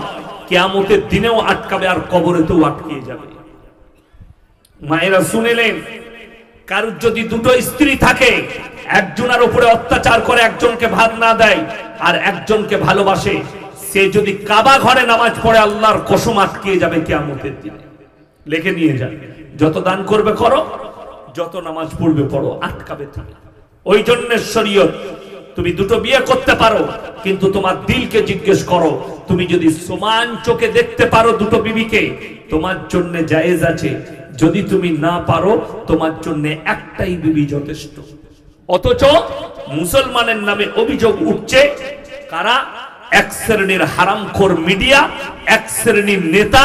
Speaker 1: কিয়ামতের দিনেও আটকাবে আর কবরেতেও আটকিয়ে যাবে। মায়েরা শুনেলেন, কারোর যদি দুটো স্ত্রী থাকে, একজনের উপরে অত্যাচার করে একজনকে ভাত না দেয় আর একজনকে ভালোবাসে, সে যদি কাবা ঘরে নামাজ পড়ে আল্লাহর কসম আটকিয়ে যাবে কিয়ামতের দিনে। লিখে নিয়ে যান, যত দান করবে করো, যত নামাজ পড়বে পড়ো, আটকাবে তুমি। ওই জন্য শরীয়ত, তুমি দুটো বিয়ে করতে পারো, কিন্তু তোমার দিলকে জিজ্ঞেস করো, তুমি যদি সমান চোখে দেখতে পারো দুটো বিবিকে, তোমার জন্য জায়েজ আছে। যদি তুমি না পারো, তোমার জন্য একটাই বিবি যথেষ্ট। অথচ মুসলমানের নামে অভিযোগ উঠছে, কারা? এক শ্রেণীর হারামখোর মিডিয়া, এক শ্রেণীর নেতা,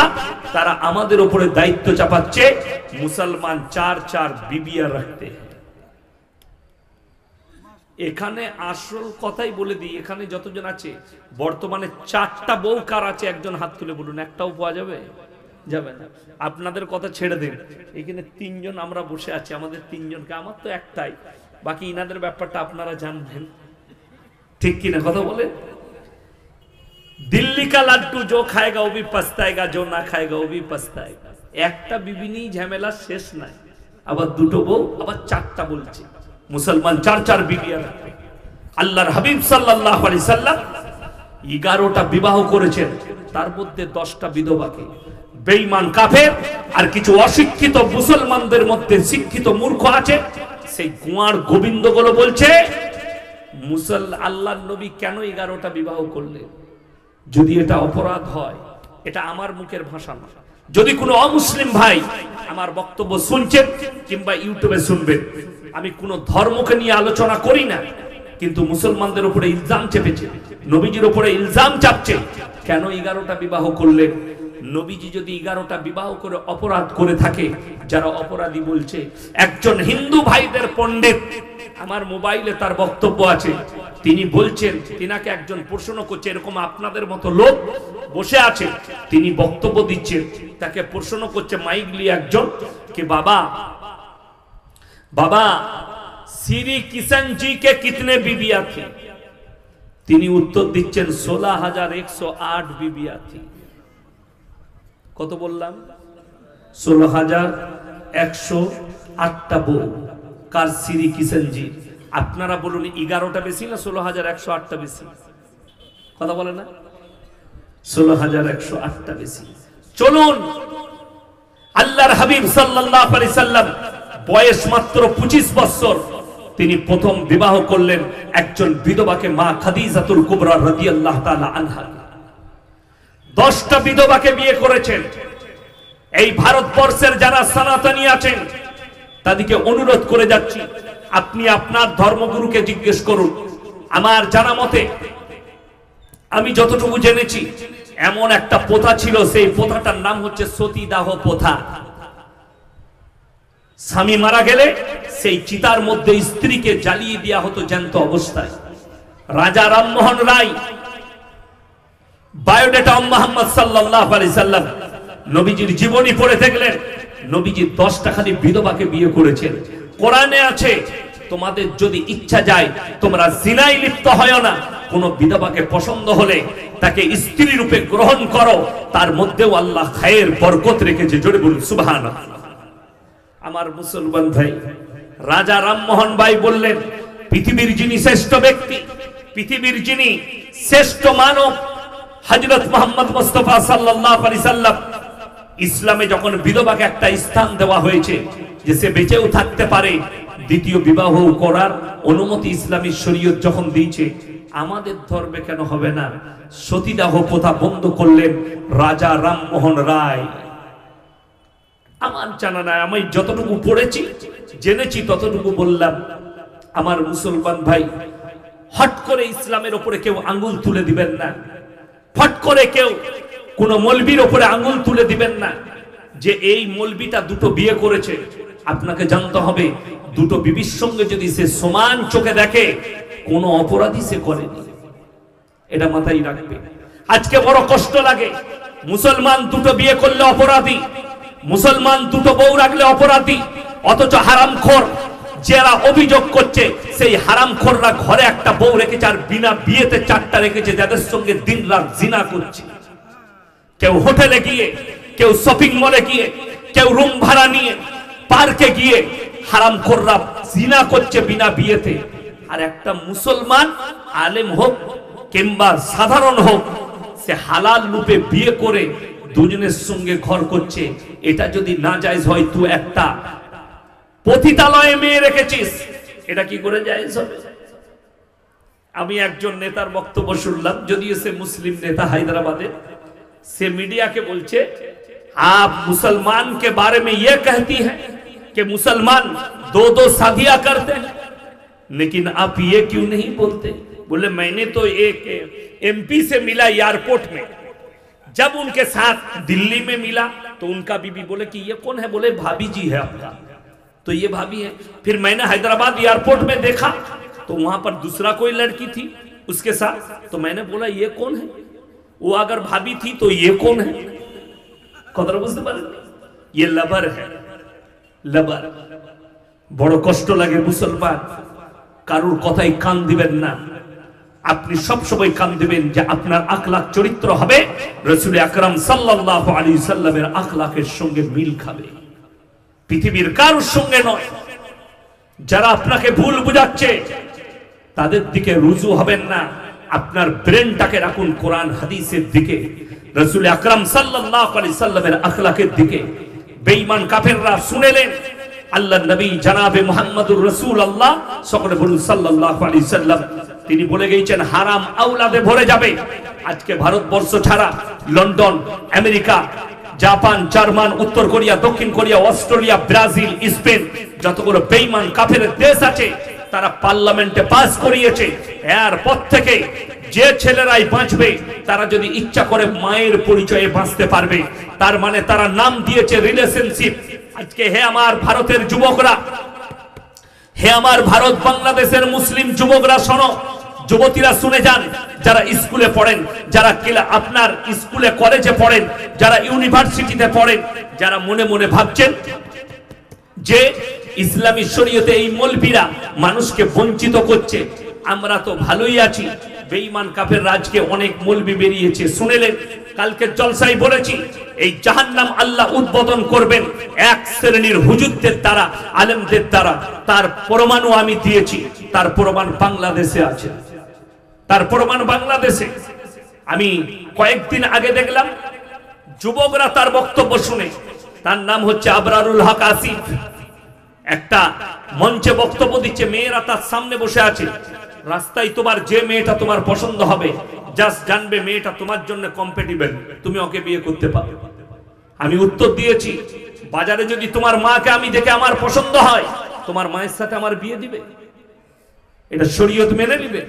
Speaker 1: তারা আমাদের উপরে দায়িত্ব চাপাচ্ছে মুসলমান 4 বিবিয়া রাখতে। এখানে আসল কথাই বলে দিই, এখানে যতজন আছে বর্তমানে 4টা বউ কার আছে? একজন হাত তুলে বলুন, একটাও পাওয়া যাবে? যাবে না। আপনাদের কথা ছেড়ে দিন, এখানে 3 জন আমরা বসে আছি, আমাদের 3 জনকে, আমার তো একটাই, বাকি ইনাদের ব্যাপারটা আপনারা জানবেন, ঠিক কিনা কথা বলে? দিল্লি কা লাড্ডু जो खाएगा वो भी पछताएगा, जो ना खाएगा वो भी पछताएगा। একটা বিবি নিয়ে ঝামেলা শেষ নাই, আবার দুটো বউ, আবার 4টা বলছে। মুসলমান 4 বিবি রাখবে। আল্লাহর হাবিব সাল্লাল্লাহু আলাইহি সাল্লাম 11টা বিবাহ করেছেন, তার মধ্যে 10টা বিধবাকে। বেঈমান কাফের আর কিছু অশিক্ষিত মুসলমানদের মধ্যে শিক্ষিত মূর্খ আছে, সেই কুয়ার গোবিন্দগুলো বলছে আল্লাহর নবী কেন 11টা বিবাহ করলেন? যদি এটা অপরাধ হয়, এটা আমার মুখের ভাষা না। যদি কোনো অমুসলিম ভাই আমার বক্তব্য শুনছেন কিংবা ইউটিউবে শুনবেন, আমি কোনো ধর্মকে নিয়ে আলোচনা করি না, কিন্তু মুসলমানদের উপরে ইলজাম চেপেছে, নবীজির উপরে ইলজাম চাপছে, কেন 11টা বিবাহ করলেন? নবীজি যদি 11টা বিবাহ করে অপরাধ করে থাকে, যারা অপরাধী বলছে, একজন হিন্দু ভাইদের পণ্ডিত, আমার মোবাইলে তার বক্তব্য আছে, তিনি বলছেন, তিনাকে একজন প্রশ্ন করছে, এরকম আপনাদের মতো লোক বসে আছে, তিনি বক্তব্য দিচ্ছেন, তাকে প্রশ্ন করছে মাইক নিয়ে একজন, कि बाबा श्री किशन जी के कितने बीबियां थी? তিনি উত্তর দিচ্ছেন 16,108 বিবিয়া থি। কত বললাম? 16,108টা বউ। কার? শ্রী কিষণ জি। আপনারা বলুন 11টা বেশি না 16,108টা বেশি? কথা বলে না? 16,108টা বেশি। চলুন, আল্লাহর হাবিব সাল্লাল্লাহু আলাইহি সাল্লাম বয়স মাত্র 25 বছর, তিনি প্রথম বিবাহ করলেন একজন বিধবাকে, মা খাদিজাতুল কুবরা রাদিয়াল্লাহু তাআলা আনহা। 10টা বিধবাকে বিয়ে করেছেন। এই ভারতবর্ষের যারা সনাতনী আছেন তাদেরকে অনুরোধ করে যাচ্ছি, আপনি আপনার ধর্মগুরুকে জিজ্ঞেস করুন। আমার জানা মতে, আমি যতটুকু জেনেছি, এমন একটা প্রথা ছিল, সেই প্রথাটার নাম হচ্ছে সতীদাহ প্রথা। স্বামী মারা গেলে সেই চিতার মধ্যে স্ত্রীকে জ্বালিয়ে দেওয়া হতো জ্যান্ত অবস্থায়। রাজা রামমোহন রায় বায়োডেটা মুহাম্মদ সাল্লাল্লাহু আলাইহি সাল্লাম নবীজির জীবনী পড়ে দেখলেন, নবীজি 10টা খালি বিধবাকে বিয়ে করেছেন। কোরআনে আছে, তোমাদের যদি ইচ্ছা যায় তোমরা জিনায় লিপ্ত হয় না, কোন বিধবাকে পছন্দ হলে তাকে স্ত্রী রূপে গ্রহণ করো, তার মধ্যেও আল্লাহ খায়ের বরকত রেখেছে। জোরে বলুন সুবহানাল্লাহ। আমার মুসলমান ভাই, রাজা রামমোহন ভাই বললেন, পৃথিবীর যিনি শ্রেষ্ঠ ব্যক্তি, পৃথিবীর যিনি শ্রেষ্ঠ মানব, হযরত মুহাম্মদ মুস্তাফা সাল্লাল্লাহু আলাইহি সাল্লাম, ইসলামে যখন বিধবাকে একটা স্থান দেওয়া হয়েছে যে সে বেঁচেও থাকতে পারে, দ্বিতীয় বিবাহ করার অনুমতি ইসলামী শরীয়ত যখন দিয়েছে, আমাদের ধর্মে কেন হবে না? সতীদাহ প্রথা বন্ধ করলেন রাজা রামমোহন রায়। আমার জানা নাই, আমি যতটুকু পড়েছি জেনেছি ততটুকু বললাম। আমার মুসলমান ভাই, হট করে ইসলামের উপরে কেউ আঙ্গুল তুলে দিবেন না, ফট করে কেউ কোন মৌলবীর উপরে আঙ্গুল তুলে দিবেন না যে এই মৌলবীটা 2টো বিয়ে করেছে। আপনাকে জানতে হবে, 2টো বিবির সঙ্গে যদি সে সমান চোখে দেখে, কোন অপরাধী সে করেনি, এটা মাথায় রাখবে। আজকে বড় কষ্ট লাগে, মুসলমান 2টো বিয়ে করলে অপরাধী, মুসলমান 2টো বউ রাখলে অপরাধী, অথচ হারামখোর যারা অভিযোগ করছে সেই হারামখোররা ঘরে একটা বউ রেখেছে আর বিনা বিয়েতে 4টা রেখেছে, যাদের সঙ্গে দিনরাত জিনা করছে। কেউ হোটেলে গিয়ে, কেউ শপিং মলে গিয়ে, কেউ রুম ভাড়া নিয়ে, পার্কে গিয়ে হারামখোররা জিনা করছে বিনা বিয়েতে। আর একটা মুসলমান আলেম হোক কিংবা সাধারণ হোক, সে হালাল রূপে বিয়ে করে দুজনের সঙ্গে ঘর করছে। এটা যদি না জায়েজ হয়, তুই একটা পতিতালয়ে মেয়ে রেখেছিস, এটা কি করে জায়েজ হবে? আমি একজন নেতার বক্তব্য শুনলাম, যদিও সে মুসলিম নেতা হায়দ্রাবাদে, से मीडिया के बोलचे आप मुसलमान के बारे में यह कहती है कि मुसलमान 2-2 शादियां करते हैं, लेकिन आप ये क्यों नहीं बोलते? बोले मैंने तो एक एमपी से मिला एयरपोर्ट में, जब उनके साथ दिल्ली में मिला तो उनका बीबी बोले कि ये कौन है? बोले भाभी जी है आपका, तो ये भाभी है। फिर मैंने हैदराबाद एयरपोर्ट में देखा तो वहां पर दूसरा कोई लड़की थी उसके साथ, तो मैंने बोला ये कौन है? वो अगर भाभी थी तो ये कौन है? कदर बुझते पारेन? ये लबर है, लबर। बड़ कष्ट लागे मुसलमान, कारुर कथाय कान दिबेन ना। আপনি সব সময় কান দিবেন যে আপনার আখলাক চরিত্র হবে রাসূল আকরাম সাল্লাল্লাহু আলাইহি সাল্লামের আখলাকের সঙ্গে মিল খাবে, পৃথিবীর কারোর সঙ্গে নয়। যারা আপনাকে ভুল বুঝাচ্ছে তাদের দিকে রুজু হবেন না, আপনার ব্রেনটাকে রাখুন কোরআন হাদিসের দিকে, রাসূল আকরাম সাল্লাল্লাহু আলাইহি সাল্লামের আখলাকের দিকে। বেঈমান কাফেররা শুনেলেন আল্লাহর নবী জনাবে মুহাম্মদুর রাসূলুল্লাহ সকলে বলুন সাল্লাল্লাহু আলাইহি সাল্লাম, তিনি বলে গিয়েছেন হারাম আওলাদে ভরে যাবে। আজকে ভারতবর্ষ ছাড়া লন্ডন, আমেরিকা, জাপান, জার্মান, উত্তর কোরিয়া, দক্ষিণ কোরিয়া, অস্ট্রেলিয়া, ব্রাজিল, স্পেন, যতগুলো বেঈমান কাফের দেশ আছে তারা পার্লামেন্টে পাস করিয়েছে এরপর থেকে যে ছেলেরাই বাঁচবে তারা যদি ইচ্ছা করে মায়ের পরিচয়ে বাঁচতে পারবে। তার মানে তারা নাম দিয়েছে রিলেশনশিপ। আজকে হে আমার ভারতের যুবকরা, হে আমার ভারত বাংলাদেশের মুসলিম যুবকরা শোনো, যুবতীরা শুনে যান, যারা স্কুলে পড়েন, যারা আপনার স্কুলে কলেজে পড়েন, যারা ইউনিভার্সিটিতে পড়েন, যারা মনে মনে ভাবছেন যে ইসলামী শরীয়তে এই মৌলবীরা মানুষকে বঞ্চিত করছে, আমরা তো ভালোই আছি। বেঈমান কাফের রাজকে অনেক মৌলবী বেরিয়েছে, শুনেলেন কালকে জলসায় বলেছি এই জাহান্নাম আল্লাহ উদ্বোধন করবেন এক শ্রেণীর হুজুরদের দ্বারা, আলেমদের দ্বারা। তার প্রমাণও আমি দিয়েছি, তার প্রমাণ বাংলাদেশে আছে, তার প্রমাণ বাংলাদেশে। আমি কয়েকদিন আগে দেখলাম যুবকরা তার বক্তব্য শুনে, তার নাম হচ্ছে আবরারুল হক আসিফ, একটা মঞ্চে বক্তব্য দিচ্ছে, মেয়েরা তার সামনে বসে আছে। রাস্তায় তোমার যে মেয়েটা তোমার পছন্দ হবে, জাস্ট জানবে মেয়েটা তোমার জন্য কম্পেটিবল, তুমি ওকে বিয়ে করতে পারো। আমি উত্তর দিয়েছি, বাজারে যদি তোমার মাকে আমি দেখে আমার পছন্দ হয়, তোমার মায়ের সাথে আমার বিয়ে দিবে? এটা শরীয়ত মেনে নিবে?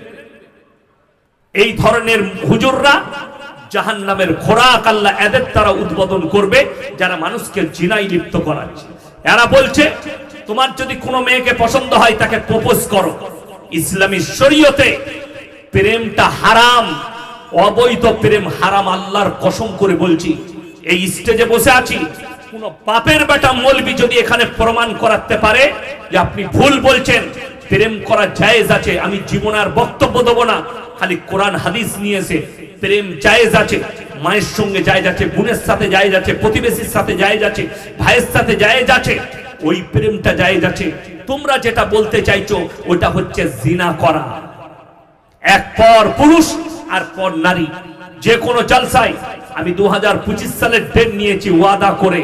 Speaker 1: এই ধরনের হুজুররা জাহান্নামের খোরাক আল্লাহ এদের দ্বারা উদ্বোধন করবে, যারা মানুষকে জিনায় লিপ্ত করাচ্ছে। এরা বলছে তোমার যদি কোনো মেয়েকে পছন্দ হয় তাকে প্রপোজ করো। ইসলামী শরীয়তে প্রেমটা হারাম, অবৈধ প্রেম হারাম, আল্লাহর কসম করে বলছি। এই স্টেজে বসে আছি, কোন পাপের বেটা মৌলবি যদি এখানে প্রমাণ করাতে পারে যে আপনি ভুল বলছেন, প্রেম করা জায়েজ আছে, আমি জীবন আর বক্তব্য দেবো না, খালি কোরআন হাদিস নিয়েছে প্রেম জায়েজ আছে, মায়ের সঙ্গে জায়েজ আছে, বোনের সাথে জায়েজ আছে, প্রতিবেশীর সাথে জায়েজ আছে, ভাইয়ের সাথে জায়েজ আছে, ওই প্রেমটা জায়েজ আছে। তোমরা যেটা বলতে চাইছো ওটা হচ্ছে জিনা করা। এক পর পুরুষ আর পর নারী। যে কোনো জলসায়, আমি 2025 সালের ডেট নিয়েছি ওয়াদা করে,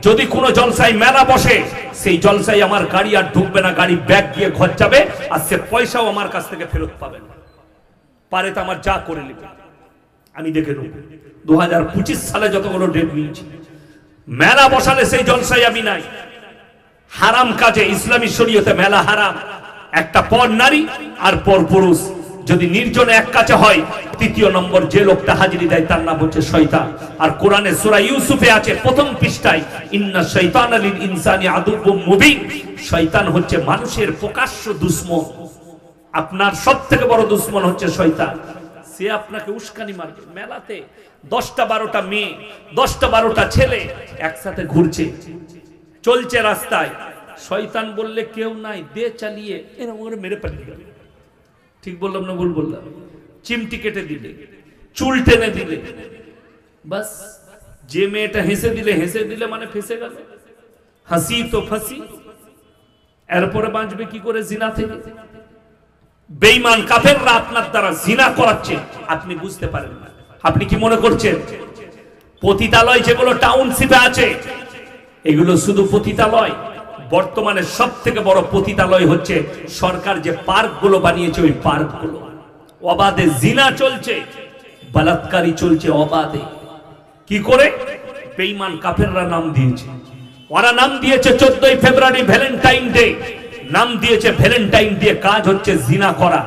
Speaker 1: যদি কোনো জলসায় মেলা বসে, সেই জলসায় আমার গাড়ি আর ঢুকবে না, গাড়ি ব্যাগ দিয়ে ঘর যাবে, আর সে পয়সাও আমার কাছ থেকে ফেরত পাবে না। পারে তো আমার যা করে নেবে, আমি দেখে নেব। 2025 সালে যতগুলো ডেট নিয়েছি, মেলা বসালে সেই জলসায় আমি নাই। হারাম কাজে ইসলামী শরীয়তে মেলা হারাম। একটা পর নারী আর পর পুরুষ যদি নির্জনে এক কাছে হয়, তৃতীয় নম্বর যে লোকটা হাজিরি দেয় তার নাম হচ্ছে শয়তান। আর কোরআনে সূরা ইউসুফে আছে প্রথম পৃষ্ঠায়, ইন্না শাইতানা লিল ইনসানি আদুউম মুবিন, শয়তান হচ্ছে মানুষের প্রকাশ্য দুশমন। আপনার সবথেকে বড় দুশমন হচ্ছে শয়তান। সে আপনাকে উস্কানি মারবে। মেলাতে 10টা 12টা মেয়ে, 10টা 12টা ছেলে একসাথে ঘুরছে, চলছে রাস্তায়, শয়তান বললে কেউ নাই, দে চালিয়ে এরকম করে মেরে পালিয়ে গেল। ঠিক বললাম না ভুল বললাম? চিমটি কেটে দিলে, চুল টেনে দিলে, বাস। যে মেয়েটা হেসে দিলে মানে ফেসে গেল, হাসি তো ফাঁসি। এরপরে বাঁচবে কি করে জিনা থেকে? বেঈমান কাফেররা আপনার দ্বারা জিনা করাচ্ছে, আপনি বুঝতে পারেন না। আপনি কি মনে করছেন পতিতালয় যেগুলো টাউনশিপে আছে এগুলো শুধু পতিতালয়? বর্তমানে সব থেকে বড় পতিতালয় হচ্ছে সরকার যে পার্কগুলো বানিয়েছে, ওই পার্কগুলো। অবাধে জিনা চলছে, বলাৎকারী চলছে অবাধে। কি করে? বেঈমান কাফেররা নাম দিয়েছে। ওরা নাম দিয়েছে 14ই ফেব্রুয়ারি ভ্যালেন্টাইন ডে, নাম দিয়েছে ভ্যালেন্টাইন ডে, কাজ হচ্ছে জিনা করা।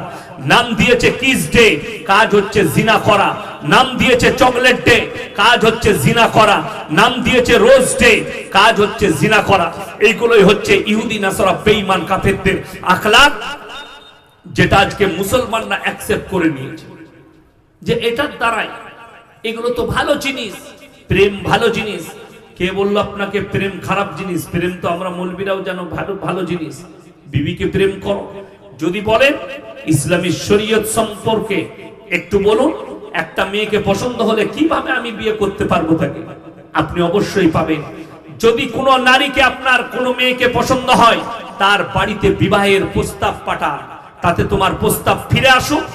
Speaker 1: নাম দিয়েছে কিস ডে, কাজ হচ্ছে জিনা করা। নাম দিয়েছে চকলেট ডে, কাজ হচ্ছে জিনা করা। নাম দিয়েছে রোজ ডে, কাজ হচ্ছে জিনা করা। এইগুলোই হচ্ছে ইহুদি নাসারা বেঈমান কাফেরদের আখলাক, যেটা আজকে মুসলমানরা অ্যাকসেপ্ট করে নিয়েছে যে এটার দ্বারাই। এগুলো তো ভালো জিনিস, প্রেম ভালো জিনিস। কে বললো আপনাকে প্রেম খারাপ জিনিস? প্রেম তো আমরা মৌলবীরাও জানো ভালো ভালো জিনিস। বিবিকে প্রেম করো। যদি বলেন ইসলামী শরীয়ত সম্পর্কে একটু বলুন, একটা মেয়েকে পছন্দ হলে কিভাবে আমি বিয়ে করতে পারবো তাকে? আপনি অবশ্যই পাবেন। যদি কোনো নারীকে, আপনার কোনো মেয়েকে পছন্দ হয়, তার বাড়িতে বিবাহের প্রস্তাব পাঠান, তাতে তোমার প্রস্তাব ফিরে আসুক,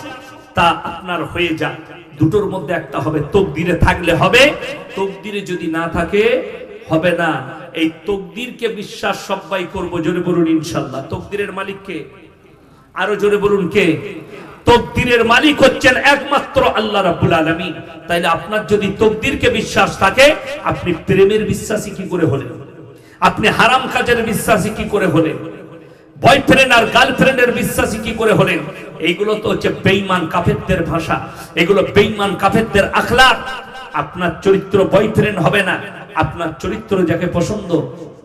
Speaker 1: তা আপনার হয়ে যায়। দুটোর মধ্যে একটা হবে। তকদিরে থাকলে হবে, তকদিরে যদি না থাকে হবে না। এই তকদিরকে বিশ্বাস সবাই করব। জোরে বলুন ইনশাআল্লাহ। তকদিরের মালিক কে? আরো জোরে বলুন কে? তকদিরের মালিক হচ্ছেন একমাত্র আল্লাহ রাব্বুল আলামিন। তাইলে আপনার যদি তকদিরকে বিশ্বাস থাকে, আপনি প্রেমের বিশ্বাসী কি করে হলেন? আপনি হারাম কাজের বিশ্বাসী কি করে হলেন? বয়ফ্রেন্ড আর গার্লফ্রেন্ডের বিশ্বাসী কি করে হলেন? এইগুলো তো হচ্ছে বেঈমান কাফেরদের ভাষা, এগুলো বেঈমান কাফেরদের আখলাক। আপনার চরিত্র বয়ফ্রেন্ড হবে না, আপনার চরিত্র যাকে পছন্দ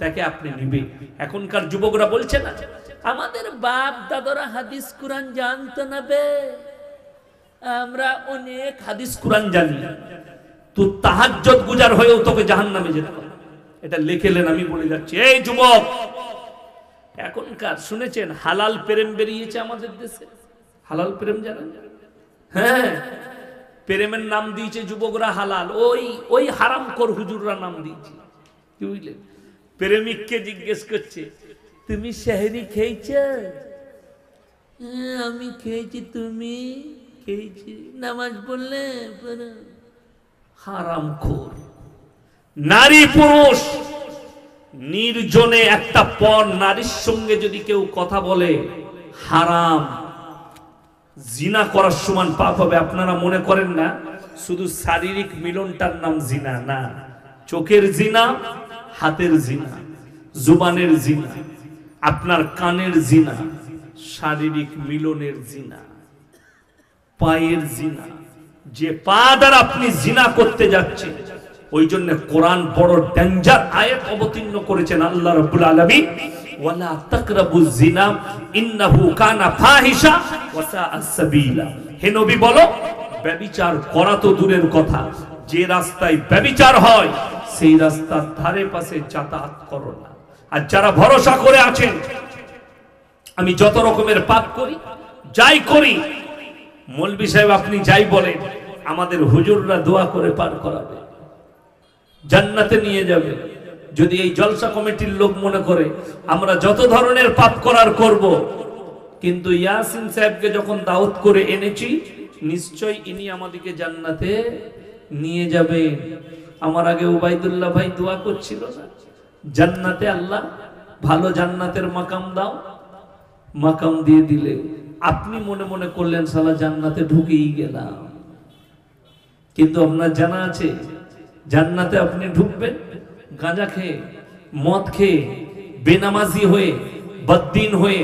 Speaker 1: তাকে আপনি নিবেন। এখনকার যুবকরা বলছে না, আমাদের বাপ দাদারা হাদিস কুরআন জানতো না বে, আমরা অনেক হাদিস কুরআন জানি। তো তাহাজ্জুদ গুজার হয়েও তোকে জাহান্নামে যেতে হবে। এটা লিখেলেন, আমি বলে যাচ্ছি। এই যুবক, এখনকার শুনেছেন হালাল প্রেম বেরিয়েছে আমাদের দেশে? হালাল প্রেম জানেন? হ্যাঁ, প্রেমের নাম দিয়েছে যুবকরা হালাল। ওই হারামখোর হুজুররা নাম দিয়েছে। কি বুঝলেন? প্রেমিককে জিজ্ঞেস করছে, তুমি সেহরি খেয়েছ? আমি খেয়েছি। তুমি খেয়েছি? নামাজ পড়লে? হারামখোর। নারী পুরুষ নির্জনে একটা পর নারীর সঙ্গে যদি কেউ কথা বলে, হারাম, জিনা করার সমান পাপ হবে। আপনারা মনে করেন না শুধু শারীরিক মিলনটার নাম জিনা? না, চোখের জিনা, হাতের জিনা, জুবানের জিনা, আপনার কানের জিনা, শারীরিক মিলনের জিনা, পায়ের জিনা। যে পা দ্বারা আপনি জিনা করতে যাচ্ছেন, ওই জন্য কোরআন বড় ডেঞ্জার আয়াত অবতীর্ণ করেছেন আল্লাহ রাব্বুল আলামিন, ওয়ালা তাকরাবুজ জিনা ইন্নাহু কানা ফাহিশা ওয়া সাআ সাবিলা। হে নবী বলো, ব্যভিচার করা তো দূরের কথা, যে রাস্তায় ব্যভিচার হয় সেই রাস্তার ধারে পাশে যাতায়াত করো না। আর যারা ভরসা করে আছেন আমি যত রকমের পাপ করি, যাই করি, মৌলভী সাহেব আপনি যাই বলেন, আমাদের হুজুররা দোয়া করে পার করাবে, জান্নাতে নিয়ে যাবে। যদি এই জলসা কমিটির লোক মনে করে আমরা যত ধরনের পাপ করার করব, কিন্তু ইয়াসিন সাহেবকে যখন দাওয়াত করে এনেছি, নিশ্চয় ইনি আমাদেরকে জান্নাতে নিয়ে যাবে। আমার আগে উবাইদুল্লাহ ভাই দোয়া করছিল না, জান্নাতে আল্লাহ ভালো জান্নাতের মাকাম দাও, মাকাম দিয়ে দিলে আপনি মনে মনে করলেন সালা জান্নাতে ঢুকেই গেলাম। কিন্তু আপনার জানা আছে জান্নাতে আপনি ঢুকবেন গাঁজা খেয়ে, মদ খেয়ে, বেনামাজি হয়ে, বদ্দিন হয়ে,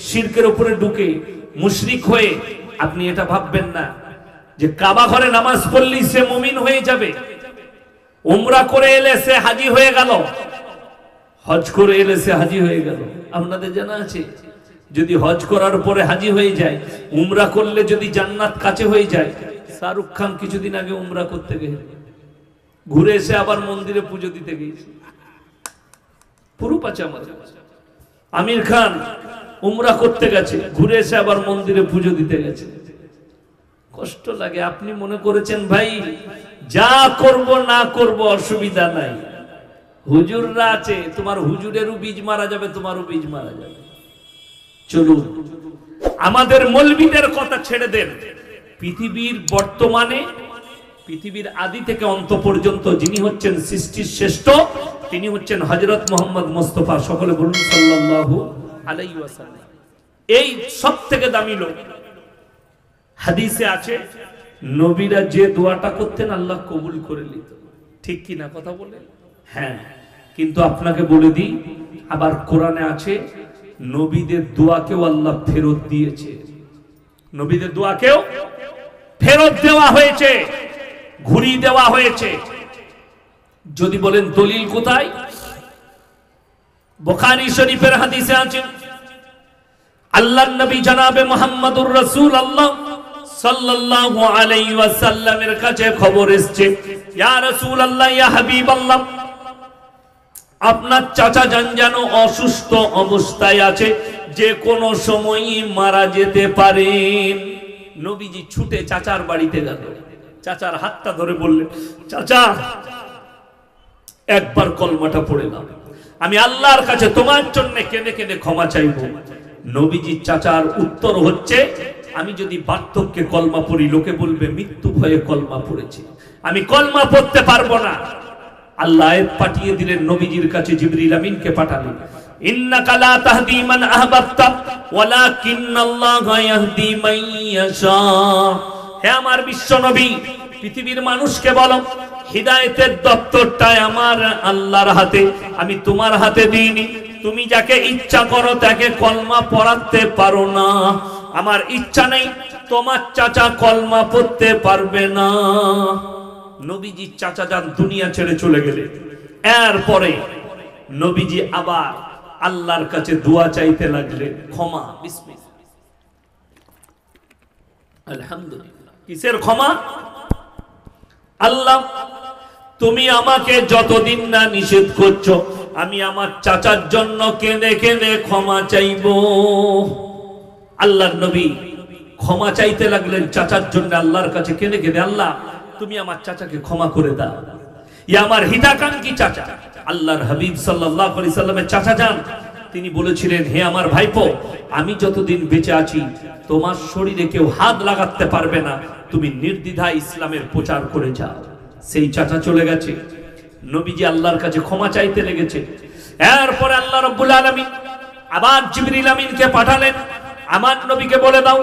Speaker 1: শিরকের উপরে ঢুকে, মুশরিক হয়ে। আপনি এটা ভাববেন না যে কাবা ঘরে নামাজ পড়লেই সে মুমিন হয়ে যাবে, উমরা করে এলে সে হাজী হয়ে গেল, হজ করে এলে সে হাজী হয়ে গেল। আপনাদের জানা আছে যদি হজ করার পরে হাজী হয়ে যায়, উমরা করলে যদি জান্নাত কাছে হয়ে যায়। শাহরুখ খান কিছুদিন আগে উমরা করতে গেছে, ঘুরে এসে আবার মন্দিরে পুজো দিতে গিয়েছে। পুরো পাচ্ছে আমাদের। আমির খান উমরা করতে গেছে, ঘুরে এসে আবার মন্দিরে পুজো দিতে গেছে। কষ্ট লাগে। আপনি মনে করেছেন ভাই যা করব না করব অসুবিধা নাই, হুজুররা আছে, তোমার হুজুরেরও বীজ মারা যাবে, তোমারও বীজ মারা যাবে। চলুন আমাদের মৌলবীদের কথা ছেড়ে দেন। পৃথিবীর বর্তমানে, পৃথিবীর আদি থেকে অন্ত পর্যন্ত যিনি হচ্ছেন সৃষ্টির শ্রেষ্ঠ, তিনি হচ্ছেন হযরত মুহাম্মদ মুস্তাফা। সকলে বলুন সাল্লাল্লাহু আলাইহি ওয়াসাল্লাম। এই সব থেকে দামি লোক। হাদিসে আছে নবীরা যে দোয়াটা করতেন আল্লাহ কবুল করে নিত। ঠিক কি না কথা বলে? হ্যাঁ, কিন্তু আপনাকে বলে দিই, আবার কোরআনে আছে নবীদের দোয়াকেও আল্লাহ ফেরত দিয়েছে। নবীদের দোয়াকেও ফেরত দেওয়া হয়েছে, ঘুরিয়ে দেওয়া হয়েছে। যদি বলেন দলিল কোথায়? বুখারী শরীফের হাদিসে আছে আল্লাহর নবী জনাবে মুহাম্মদুর রাসূলুল্লাহ সাল্লাল্লাহু আলাইহি ওয়াসাল্লামের কাছে খবর এসেছে, ইয়া রাসূলুল্লাহ, ইয়া হাবিবাল্লাহ, আপনার চাচা যান যেন অসুস্থ অবস্থায় আছে, যে কোনো সময়ই মারা যেতে পারেন। নবীজি ছুটে চাচার বাড়িতে গেল, চাচার হাতটা ধরে বললেন, চাচা একবার কলমাটা পড়ে নাও, আমি আল্লাহর কাছে তোমার জন্য কেঁদে কেঁদে ক্ষমা চাইব। নবীজি চাচার উত্তর হচ্ছে, আমি যদি বার্ধক্যে কলমা পড়ি লোকে বলবে মৃত্যু ভয়ে কলমা পড়েছে, আমি কলমা পড়তে পারবো না। আল্লাহ আয়াত পাঠিয়ে দিলেন, নবীজির কাছে জিবরিল আমিনকে পাঠালেন, ইন্নাকা লা তাহদি মান আহবাবতা ওয়ালাকিন্নাল্লাহা ইয়াহদি মান ইয়াশা। হে আমার বিশ্ব নবী, পৃথিবীর মানুষকে বলো হিদায়াতের দপ্তরটাই আমার আল্লাহর হাতে, আমি তোমার হাতে দিইনি। তুমি যাকে ইচ্ছা করো তাকে কলমা পড়াতে পারো না, আমার ইচ্ছা নেই তোমার চাচা কলমা পড়তে পারবে না। নবীজি চাচা যান দুনিয়া ছেড়ে চলে গেলে, এরপরে নবীজি আবার আল্লাহর কাছে দোয়া চাইতে লাগলেন, ক্ষমা। বিসমিল্লাহ, আলহামদুলিল্লাহ। কিসের ক্ষমা? আল্লাহ তুমি আমাকে যতদিন না নিষেধ করছো, আমি আমার চাচার জন্য কেঁদে কেঁদে ক্ষমা চাইব। আল্লাহর নবী ক্ষমা চাইতে লাগলেন চাচার জন্য আল্লাহর কাছে কেঁদে কেঁদে, আল্লাহ তুমি আমার চাচাকে ক্ষমা করে দাও। ইয়া আমার হিতাকাঙ্ক্ষী চাচা, আল্লাহর হাবিব সাল্লাল্লাহু আলাইহি সাল্লামের চাচা যান, তিনি বলেছিলেন, হে আমার ভাইপো, আমি যতদিন বেঁচে আছি তোমার শরীরে কেউ হাত লাগাতে পারবে না, তুমি নির্দ্বিধায় ইসলামের প্রচার করে যাও। সেই চাচা চলে গেছে, নবীজি আল্লাহর কাছে ক্ষমা চাইতে লেগেছে। এরপরে আল্লাহ রাব্বুল আলামিন আবার জিবরিল আমিনকে পাঠালেন, আমার নবীকে বলে দাও,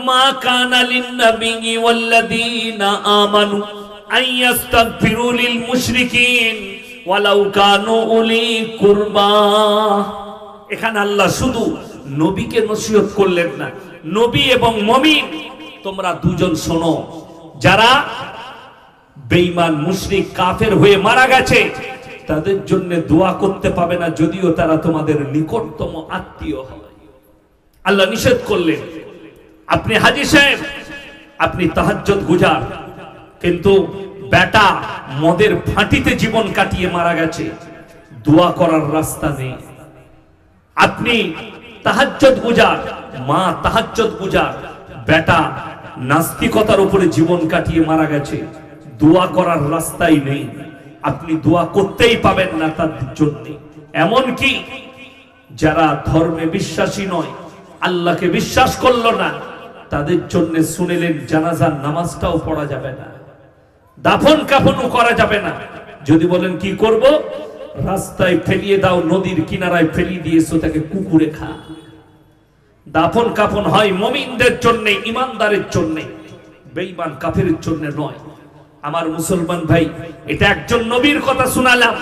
Speaker 1: মা কানা লিন নবী ওয়াল্লাযীনা আমানু আইয়াস্তাগফিরু লিল মুশরিকিন ওয়ালাউ কানু উলি কুরবা। এখানে আল্লাহ শুধু নবীকে নসিহত করলেন না, নবী এবং মুমিন তোমরা দুজন শোনো, যারা বেঈমান মুশরিক কাফের হয়ে মারা গেছে তাদের জন্য দোয়া করতে পাবে না, যদিও তারা তোমাদের নিকটতম আত্মীয় হয়। আল্লাহ নিষেধ করলেন। আপনি হাজী সাহেব, আপনি তাহাজ্জুদ গুজার, কিন্তু বেটা মদের ফাঁটিতে জীবন কাটিয়ে মারা গেছে, দোয়া করার রাস্তা নেই। আপনি তাহাজ্জুদ গুজার, মা তাহাজ্জুদ গুজার, বেটা নাস্তিকতার উপরে জীবন কাটিয়ে মারা গেছে, দোয়া করার রাস্তাই নেই। আপনি দোয়া করতেই পাবেন না তাদের জন্য। এমন কি যারা ধর্মে বিশ্বাসী নয়, আল্লাহকে বিশ্বাস করলো না, তাদের জন্য শুনেলেন জানাজার নামাজটাও পড়া যাবে না, দাফন কাফনও করা যাবে না। যদি বলেন কি করব, রাস্তায় ফেলিয়ে দাও, নদীর কিনারায় ফেলিয়ে দিয়েছো, তাকে কুকুরে খা। দাফন কাফন হয় মুমিনদের জন্য, ইমানদারের জন্য, বেঈমান কাফেরের জন্য নয়। আমার মুসলমান ভাই, এটা একজন নবীর কথা শোনালাম।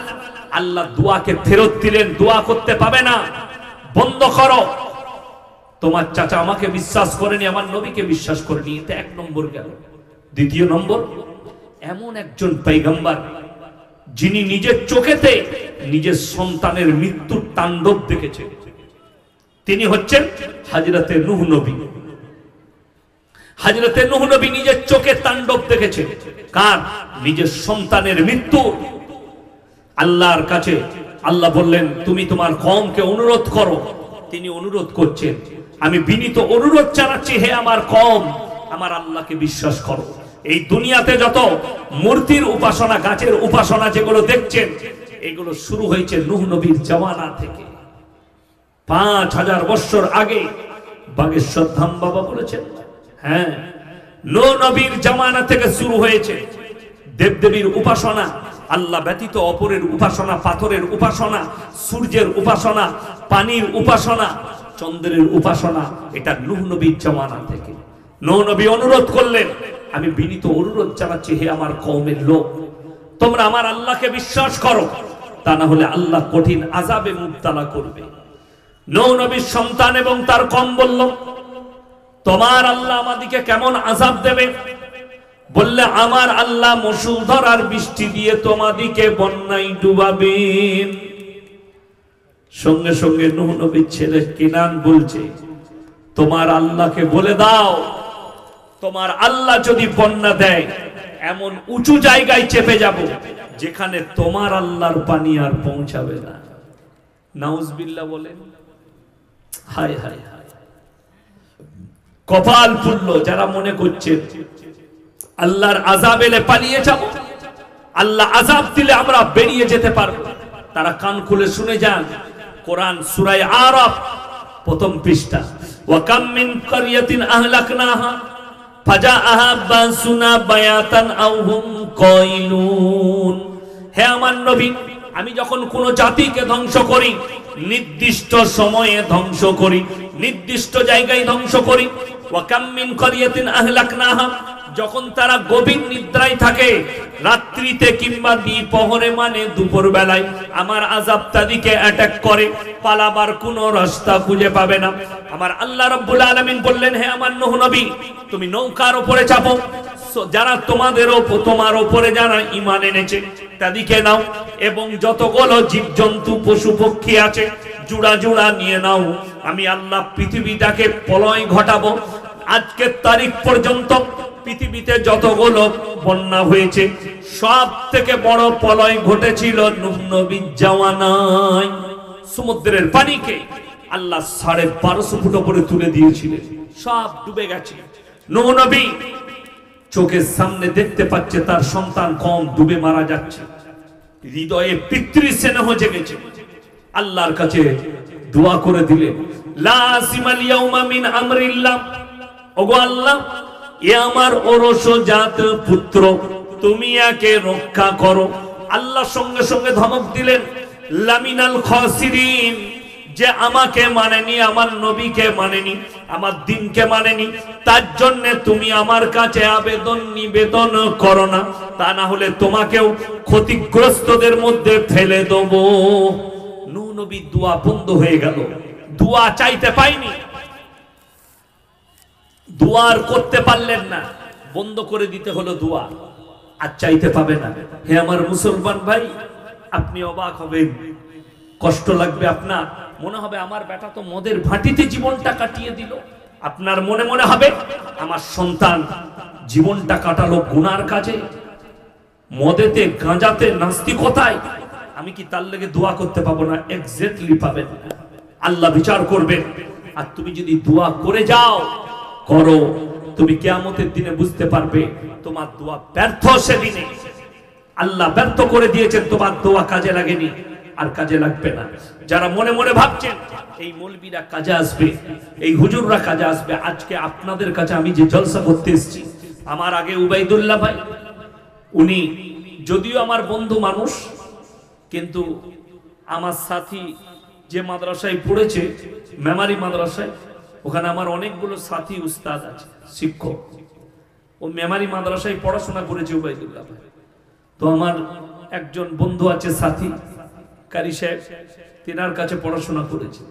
Speaker 1: আল্লাহ দোয়াকে ফেরত দিলেন, দোয়া করতে পাবে না, বন্ধ করো। তোমার চাচা আমাকে বিশ্বাস করেনি, আমার নবীকে বিশ্বাস করেনি, এটা এক নম্বর গেল। দ্বিতীয় নম্বর, এমন একজন পয়গম্বর যিনি নিজের চোখেতে নিজের সন্তানের মৃত্যুর তাণ্ডব দেখেছেন, তিনি হচ্ছেন হযরতে নূহ নবী। হযরতে নূহ নবী নিজের চোখে তাণ্ডব দেখেছেন। কার? নিজের সন্তানের মৃত্যু। আল্লাহর কাছে আল্লাহ বললেন, তুমি তোমার কওমকে অনুরোধ করো, তিনি অনুরোধ করছেন, আমি বিনীত অনুরোধ জানাচ্ছি, হে আমার কওম, আমার আল্লাহকে বিশ্বাস করো। এই দুনিয়াতে যত মূর্তির উপাসনা, গাছের উপাসনা যেগুলো দেখছেন, এগুলো শুরু হয়েছে নূহ নবীর জামানা থেকে। 5000 বছর আগে বাগেশ্বর ধাম বাবা বলেছেন, হ্যাঁ, নূহ নবীর জামানা থেকে শুরু হয়েছে দেবদেবীর উপাসনা, আল্লাহ ব্যতীত অপরের উপাসনা, পাথরের উপাসনা, সূর্যের উপাসনা, পানির উপাসনা, চন্দ্রের উপাসনা। এটা নূহ নবীর জামানা থেকে। নূহ নবী অনুরোধ করলেন, আমি বিনীত অনুরোধ জানাচ্ছি, হে আমার কওমের লোক, তোমরা আমার আল্লাহকে বিশ্বাস করো, তা না হলে আল্লাহ কঠিন আযাবে মুবতালা করবে। নূহ নবীর সন্তান এবং তার কওম বলল, তোমার আল্লাহ আমাদেরকে কেমন আযাব দেবে? বললে, আমার আল্লাহ মুষলধার আর বৃষ্টি দিয়ে তোমাদিকে বন্যায় ডুবাবেন। সঙ্গে সঙ্গে নূহ নবীর ছেলে কিনান বলছে, তোমার আল্লাহকে বলে দাও, তোমার আল্লাহ যদি বন্যা দেয়, এমন উঁচু জায়গায় চেপে যাব যেখানে তোমার আল্লাহর পানি আর পৌঁছাবে না। নাউজুবিল্লাহ বলেন। হায় হায় হায়, কপাল ফুলল যারা মনে করছেন আল্লাহর আযাব এলে পালিয়ে যাব, আল্লাহ আযাব দিলে আমরা বেরিয়ে যেতে পারবো। তারা কান খুলে শুনে যান, কোরআন সূরা আরাফ প্রথম পৃষ্ঠা, ওয়া কাম মিন ক্বরিয়াতিন আহলাকনাহা ফাজাআহা বাসুনা বায়াতান আও হুম কাইলুন। হে আমার নবী, আমি যখন কোন জাতিকে ধ্বংস করি, নির্দিষ্ট সময়ে ধ্বংস করি, নির্দিষ্ট জায়গায় ধ্বংস করি। ওয়া কাম মিন ক্বরিয়াতিন আহলাকনাহা, যখন তারা গভীর নিদ্রায় থাকে, রাত্রিতে কিংবা দ্বিপ্রহরে মানে দুপুর বেলায় আমার আযাব তাদেরকে অ্যাটাক করে, পালাবার কোনো রাস্তা খুঁজে পাবে না। আমার আল্লাহ রাব্বুল আলামিন বললেন, হে আমার নূহ নবী, তুমি নৌকার উপরে চাপো, যারা তোমার উপরে যারা ঈমান এনেছে তাদেরকে নাও, এবং যতগুলো জীবজন্তু পশু পক্ষী আছে জোড়া জোড়া নিয়ে নাও। আমি আল্লাহ পৃথিবীটাকে প্রলয় ঘটাবো। আজকের তারিখ পর্যন্ত পৃথিবীতে যতগুলো বন্যা হয়েছে, সব থেকে বড় প্রলয় ঘটেছিল নূহ নবীর জামানায়। সমুদ্রের পানিকে আল্লাহ 1250 ফুট উপরে তুলে দিয়েছিলেন, সব ডুবে গেছে। নূহ নবী চোখের সামনে দেখতে পাচ্ছে তার সন্তান কম ডুবে মারা যাচ্ছে, হৃদয়ে পিতৃস্নেহ জেগেছে। আল্লাহর কাছে দোয়া করে দিলেন, লা আসিমাল ইয়াউমা মিন আমরিল্লাহ, ওগো আল্লাহ, এ আমার ওরসজাত পুত্র, তুমি একে রক্ষা করো। আল্লাহ সঙ্গে সঙ্গে ধমক দিলেন, লামিনাল খাসিরিন, যে আমাকে মানেনি, আমার নবীকে মানেনি, আমার দ্বীনকে মানেনি, তার জন্য তুমি আমার কাছে আবেদন নিবেদন করো না, তা না হলে তোমাকেও ক্ষতিগ্রস্তদের মধ্যে ফেলে দেব। নূহ নবীর দোয়া বন্ধ হয়ে গেল, দোয়া চাইতে পাইনি, দোয়ার করতে পারলেন না, বন্ধ করে দিতে হলো দোয়া, আর চাইতে পাবে না। হে আমার মুসলমান ভাই, আপনি অবাক হবেন, কষ্ট লাগবে আপনার, মনে হবে আমার বেটা তো মদের ভাটিতে জীবনটা কাটিয়ে দিল। আপনার মনে মনে হবে আমার সন্তান জীবনটা কাটালো গুনার কাজে, মদেতে, গাঁজাতে, নাস্তিকতায়। আমি কি তার লেগে দোয়া করতে পাবো না? এক্স্যাক্টলি পাবেন, আল্লাহ বিচার করবেন। আর তুমি যদি দোয়া করে যাও, করো, তুমি কিয়ামতের দিনে বুঝতে পারবে তোমার দোয়া ব্যর্থ। সেদিনে আল্লাহ ব্যর্থ করে দিয়েছেন, তোমার দোয়া কাজে লাগেনি, আর কাজে লাগবে না। যারা মনে মনে ভাবছেন এই মৌলবীরা কাজে আসবে, এই হুজুররা কাজে আসবে, আজকে আপনাদের কাছে আমি যে জলসা করতে এসেছি, আমার আগে উবাইদুল্লাহ ভাই, উনি যদিও আমার বন্ধু মানুষ, কিন্তু আমার সাথী যে মাদ্রাসায় পড়েছে, মেমারি মাদ্রাসায়, ওখানে আমার অনেকগুলো সাথী উস্তাদ আছে, শিক্ষক। ও মেমারি মাদ্রাসায় পড়াশোনা করেছে উবাইদুল্লাহ ভাই। তো আমার একজন বন্ধু আছে সাথী কারি সাহেব, তেনার কাছে পড়াশোনা করেছে।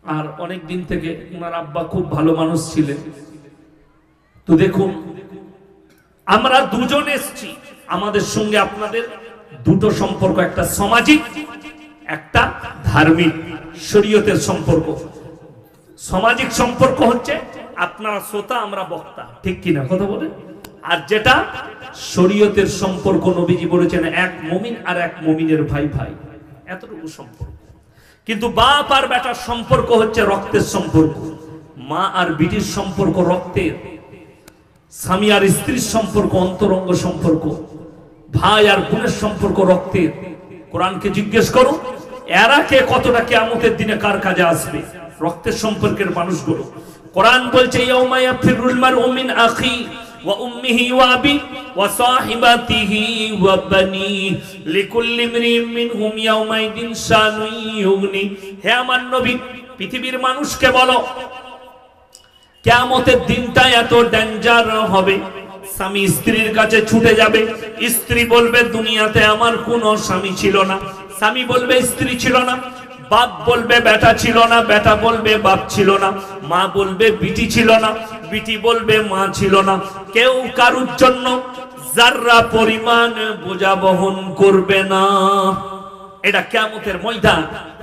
Speaker 1: আর অনেক দিন থেকে ওনার আব্বা খুব ভালো মানুষ ছিলেন। তো দেখুন, আমরা দুজন এসছি, আমাদের সঙ্গে আপনাদের দুটো সম্পর্ক, একটা সামাজিক, একটা ধার্মিক শরীয়তের সম্পর্ক। সামাজিক সম্পর্ক হচ্ছে আপনারা শ্রোতা, আমরা বক্তা, ঠিক কিনা কথা বলেন? আর যেটা শরীয়তের সম্পর্ক, নবীজি বলেছেন এক মুমিন আর এক মুমিনের ভাই ভাই, এতটুকু সম্পর্ক। কিন্তু বাপ আর বেটার সম্পর্ক হচ্ছে রক্তের সম্পর্ক, মা আর বিটির সম্পর্ক রক্তের, স্বামী আর স্ত্রীর সম্পর্ক অন্তরঙ্গ সম্পর্ক, ভাই আর বোনের সম্পর্ক রক্তের। কোরআনকে জিজ্ঞেস করো এরা কে কতটা কিয়ামতের দিনে কার কাজে আসবে? রক্তের সম্পর্কের মানুষগুলো। কোরআন বলছে ইয়াউমা ইয়াফিরুল মারউ মিন আখি ওয়া উম্মিহি ওয়া আবি ওয়া সাহিবাতিহি ওয়া বানি লিকুল্লি ইমরিইন মিনহুম ইয়াউমাইদিন শানুন ইউগনি। হে আমার নবী, পৃথিবীর মানুষকে বলো কিয়ামতের দিনটা এত ডেঞ্জার হবে, স্বামী স্ত্রীর কাছে ছুটে যাবে, স্ত্রী বলবে দুনিয়াতে আমার কোনো স্বামী ছিল না, স্বামী বলবে স্ত্রী ছিল না, বাপ বলবে বেটা ছিল না, বেটা বলবে বাপ ছিল না, মা বলবে বিটি ছিল না, বিটি বলবে মা ছিল না। কেউ কারুর জন্য যাররা পরিমাণ বোঝা বহন করবে না। এটা কিয়ামতের ময়দান,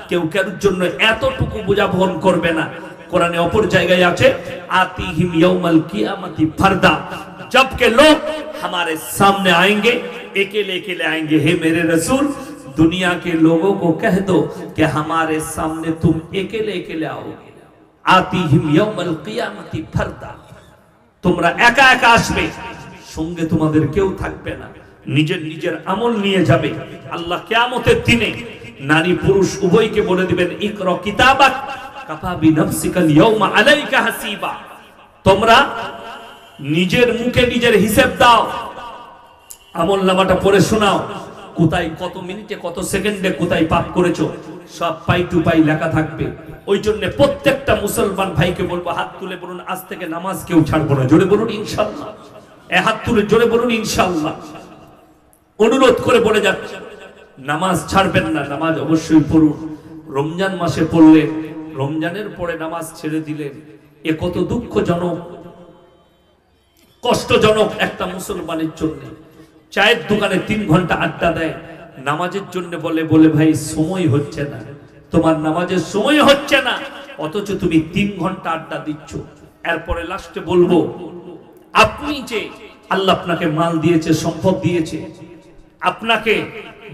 Speaker 1: কেউ কারুর জন্য এতটুকু বোঝা বহন করবে না। কোরআনে অপর জায়গায় আছে আতিহিম ইয়াউমাল কিয়ামতি ফারদা, जबकि लोग हमारे सामने आएंगे अकेले अकेले आएंगे। हे मेरे रसूल, दुनिया के लोगों को कह दो कि हमारे सामने तुम अकेले अकेले आओगे। आतिहिम यौमल कियामती फरदा, তোমরা একা একা আসবে, সঙ্গে তোমাদের কেউ থাকবে না, নিজের নিজের আমল নিয়ে যাবে। আল্লাহ কিয়ামতের দিনে নারী পুরুষ উভয়কে বলে দিবেন ইকরা কিতাবাক কাফা বিনফসিকা ইয়াউমা আলাইকা হাসিবা। তোমরা নিজের মুখে নিজের হিসাব দাও, আমল নামাটা পড়ে শোনাও, কোথায় কত মিনিটে কত সেকেন্ডে কোথায় পাপ করেছো সব পাই টু পাই লেখা থাকবে। ওই জন্য প্রত্যেকটা মুসলমান ভাইকে বলবো হাত তুলে বলুন আজ থেকে নামাজ কেউ ছাড়বো না। জোরে বলুন ইনশাআল্লাহ। হাত তুলে জোরে বলুন ইনশাআল্লাহ। অনুরোধ করে বলে যাচ্ছে নামাজ ছাড়বেন না, নামাজ অবশ্যই পড়ুন। রমজান মাসে পড়লেন, রমজানের পরে নামাজ ছেড়ে দিলেন, এ কত দুঃখজনক কষ্টজনক একটা মুসলমানের জন্য। চায়ের দোকানে 3 ঘন্টা আড্ডা দেয়, নামাজের জন্য বলে বলে ভাই সময় হচ্ছে না, তোমার নামাজের সময় হচ্ছে না, অথচ তুমি 3 ঘন্টা আড্ডা দিচ্ছ। এরপরে লাস্টে বলবো আপনি যে আল্লাহ আপনাকে মাল দিয়েছে, সম্পদ দিয়েছে, আপনাকে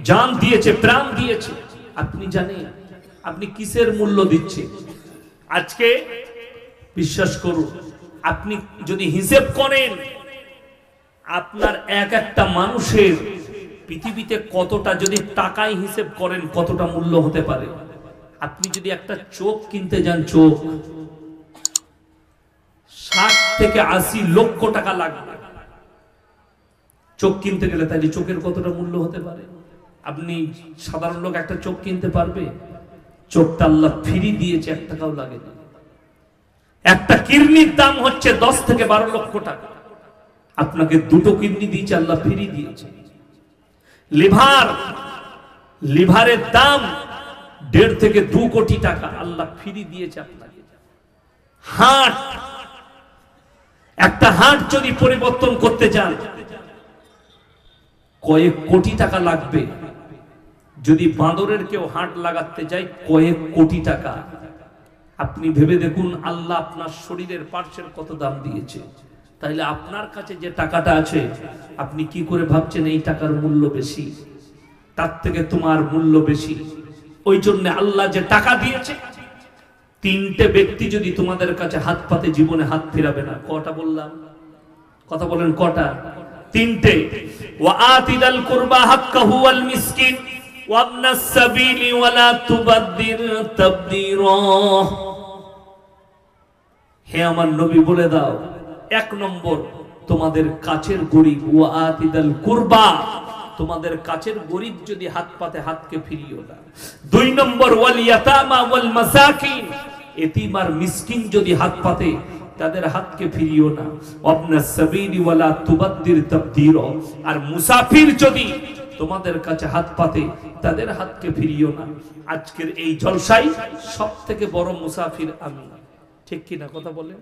Speaker 1: জান দিয়েছে, প্রাণ দিয়েছে, আপনি জানেন আপনি কিসের মূল্য দিচ্ছেন? আজকে বিশ্বাস করুন, আপনি যদি হিসেব করেন আপনার এক একটা মানুষের পৃথিবীতে কতটা, যদি টাকায় হিসেব করেন কতটা মূল্য হতে পারে। আপনি যদি একটা চোখ কিনতে যান, চোখ 60 থেকে 80 লক্ষ টাকা লাগবে চোখ কিনতে গেলে, তাহলে চোখের কতটা মূল্য হতে পারে? আপনি সাধারণ লোক একটা চোখ কিনতে পারবে? চোখটা আল্লাহ ফ্রি দিয়েছে, 1 টাকাও লাগে না। একটা কিডনির দাম হচ্ছে 10 থেকে 12 লক্ষ টাকা, আপনাকে 2টো কিডনি দিয়েছে আল্লাহ, ফ্রি দিয়েছে। লিভারের দাম 1.5 থেকে 2 কোটি টাকা আল্লাহ ফ্রি দিয়েছে আপনাকে। হার্ট, একটা হার্ট যদি পরিবর্তন করতে চান কয়েক কোটি টাকা লাগবে। যদি বাঁদরের কেউ হার্ট লাগাতে যায় কয়েক কোটি টাকা। আপনি ভেবে দেখুন আল্লাহ আপনার শরীরের পার্টসের কত দাম দিয়েছে, তাইলে আপনার কাছে যে টাকাটা আছে আপনি কি করে ভাবছেন এই টাকার মূল্য বেশি? তার থেকে তোমার মূল্য বেশি। ওই জন্য আল্লাহ যে টাকা দিয়েছে, 3টে ব্যক্তি যদি তোমাদের কাছে হাত পাতে জীবনে হাত ফিরাবে না। কটা বললাম? কথা বলেন কটা? 3টে। ওয়া আতিদাল কুরবা হাক্কাহু ওয়াল মিসকিন ওয়া ইবনাস সাবিলি ওয়া লা তুবাদদির তাবদীরা। হে আমার নবী বলে দাও, 1 নম্বর তোমাদের কাছের গরিব, ওয়া আতিদাল কুরবা, তোমাদের কাছের গরিব যদি হাত পাতে হাতকে ফিরিও না। 2 নম্বর ওয়াল ইয়াতামা ওয়াল মাসাকিন, এতিম আর মিসকিন যদি হাত পাতে তাদের হাতকে ফিরিও না। ওয়াবনাস সাবিলি ওয়া লা তুবাদদির তাবদীরা, আর মুসাফির যদি তোমাদের কাছে হাত পাতে তাদের হাতকে ফিরিও না। আজকের এই জলসায় সবথেকে বড় মুসাফির আমি, ঠিক কিনা কথা বলেন?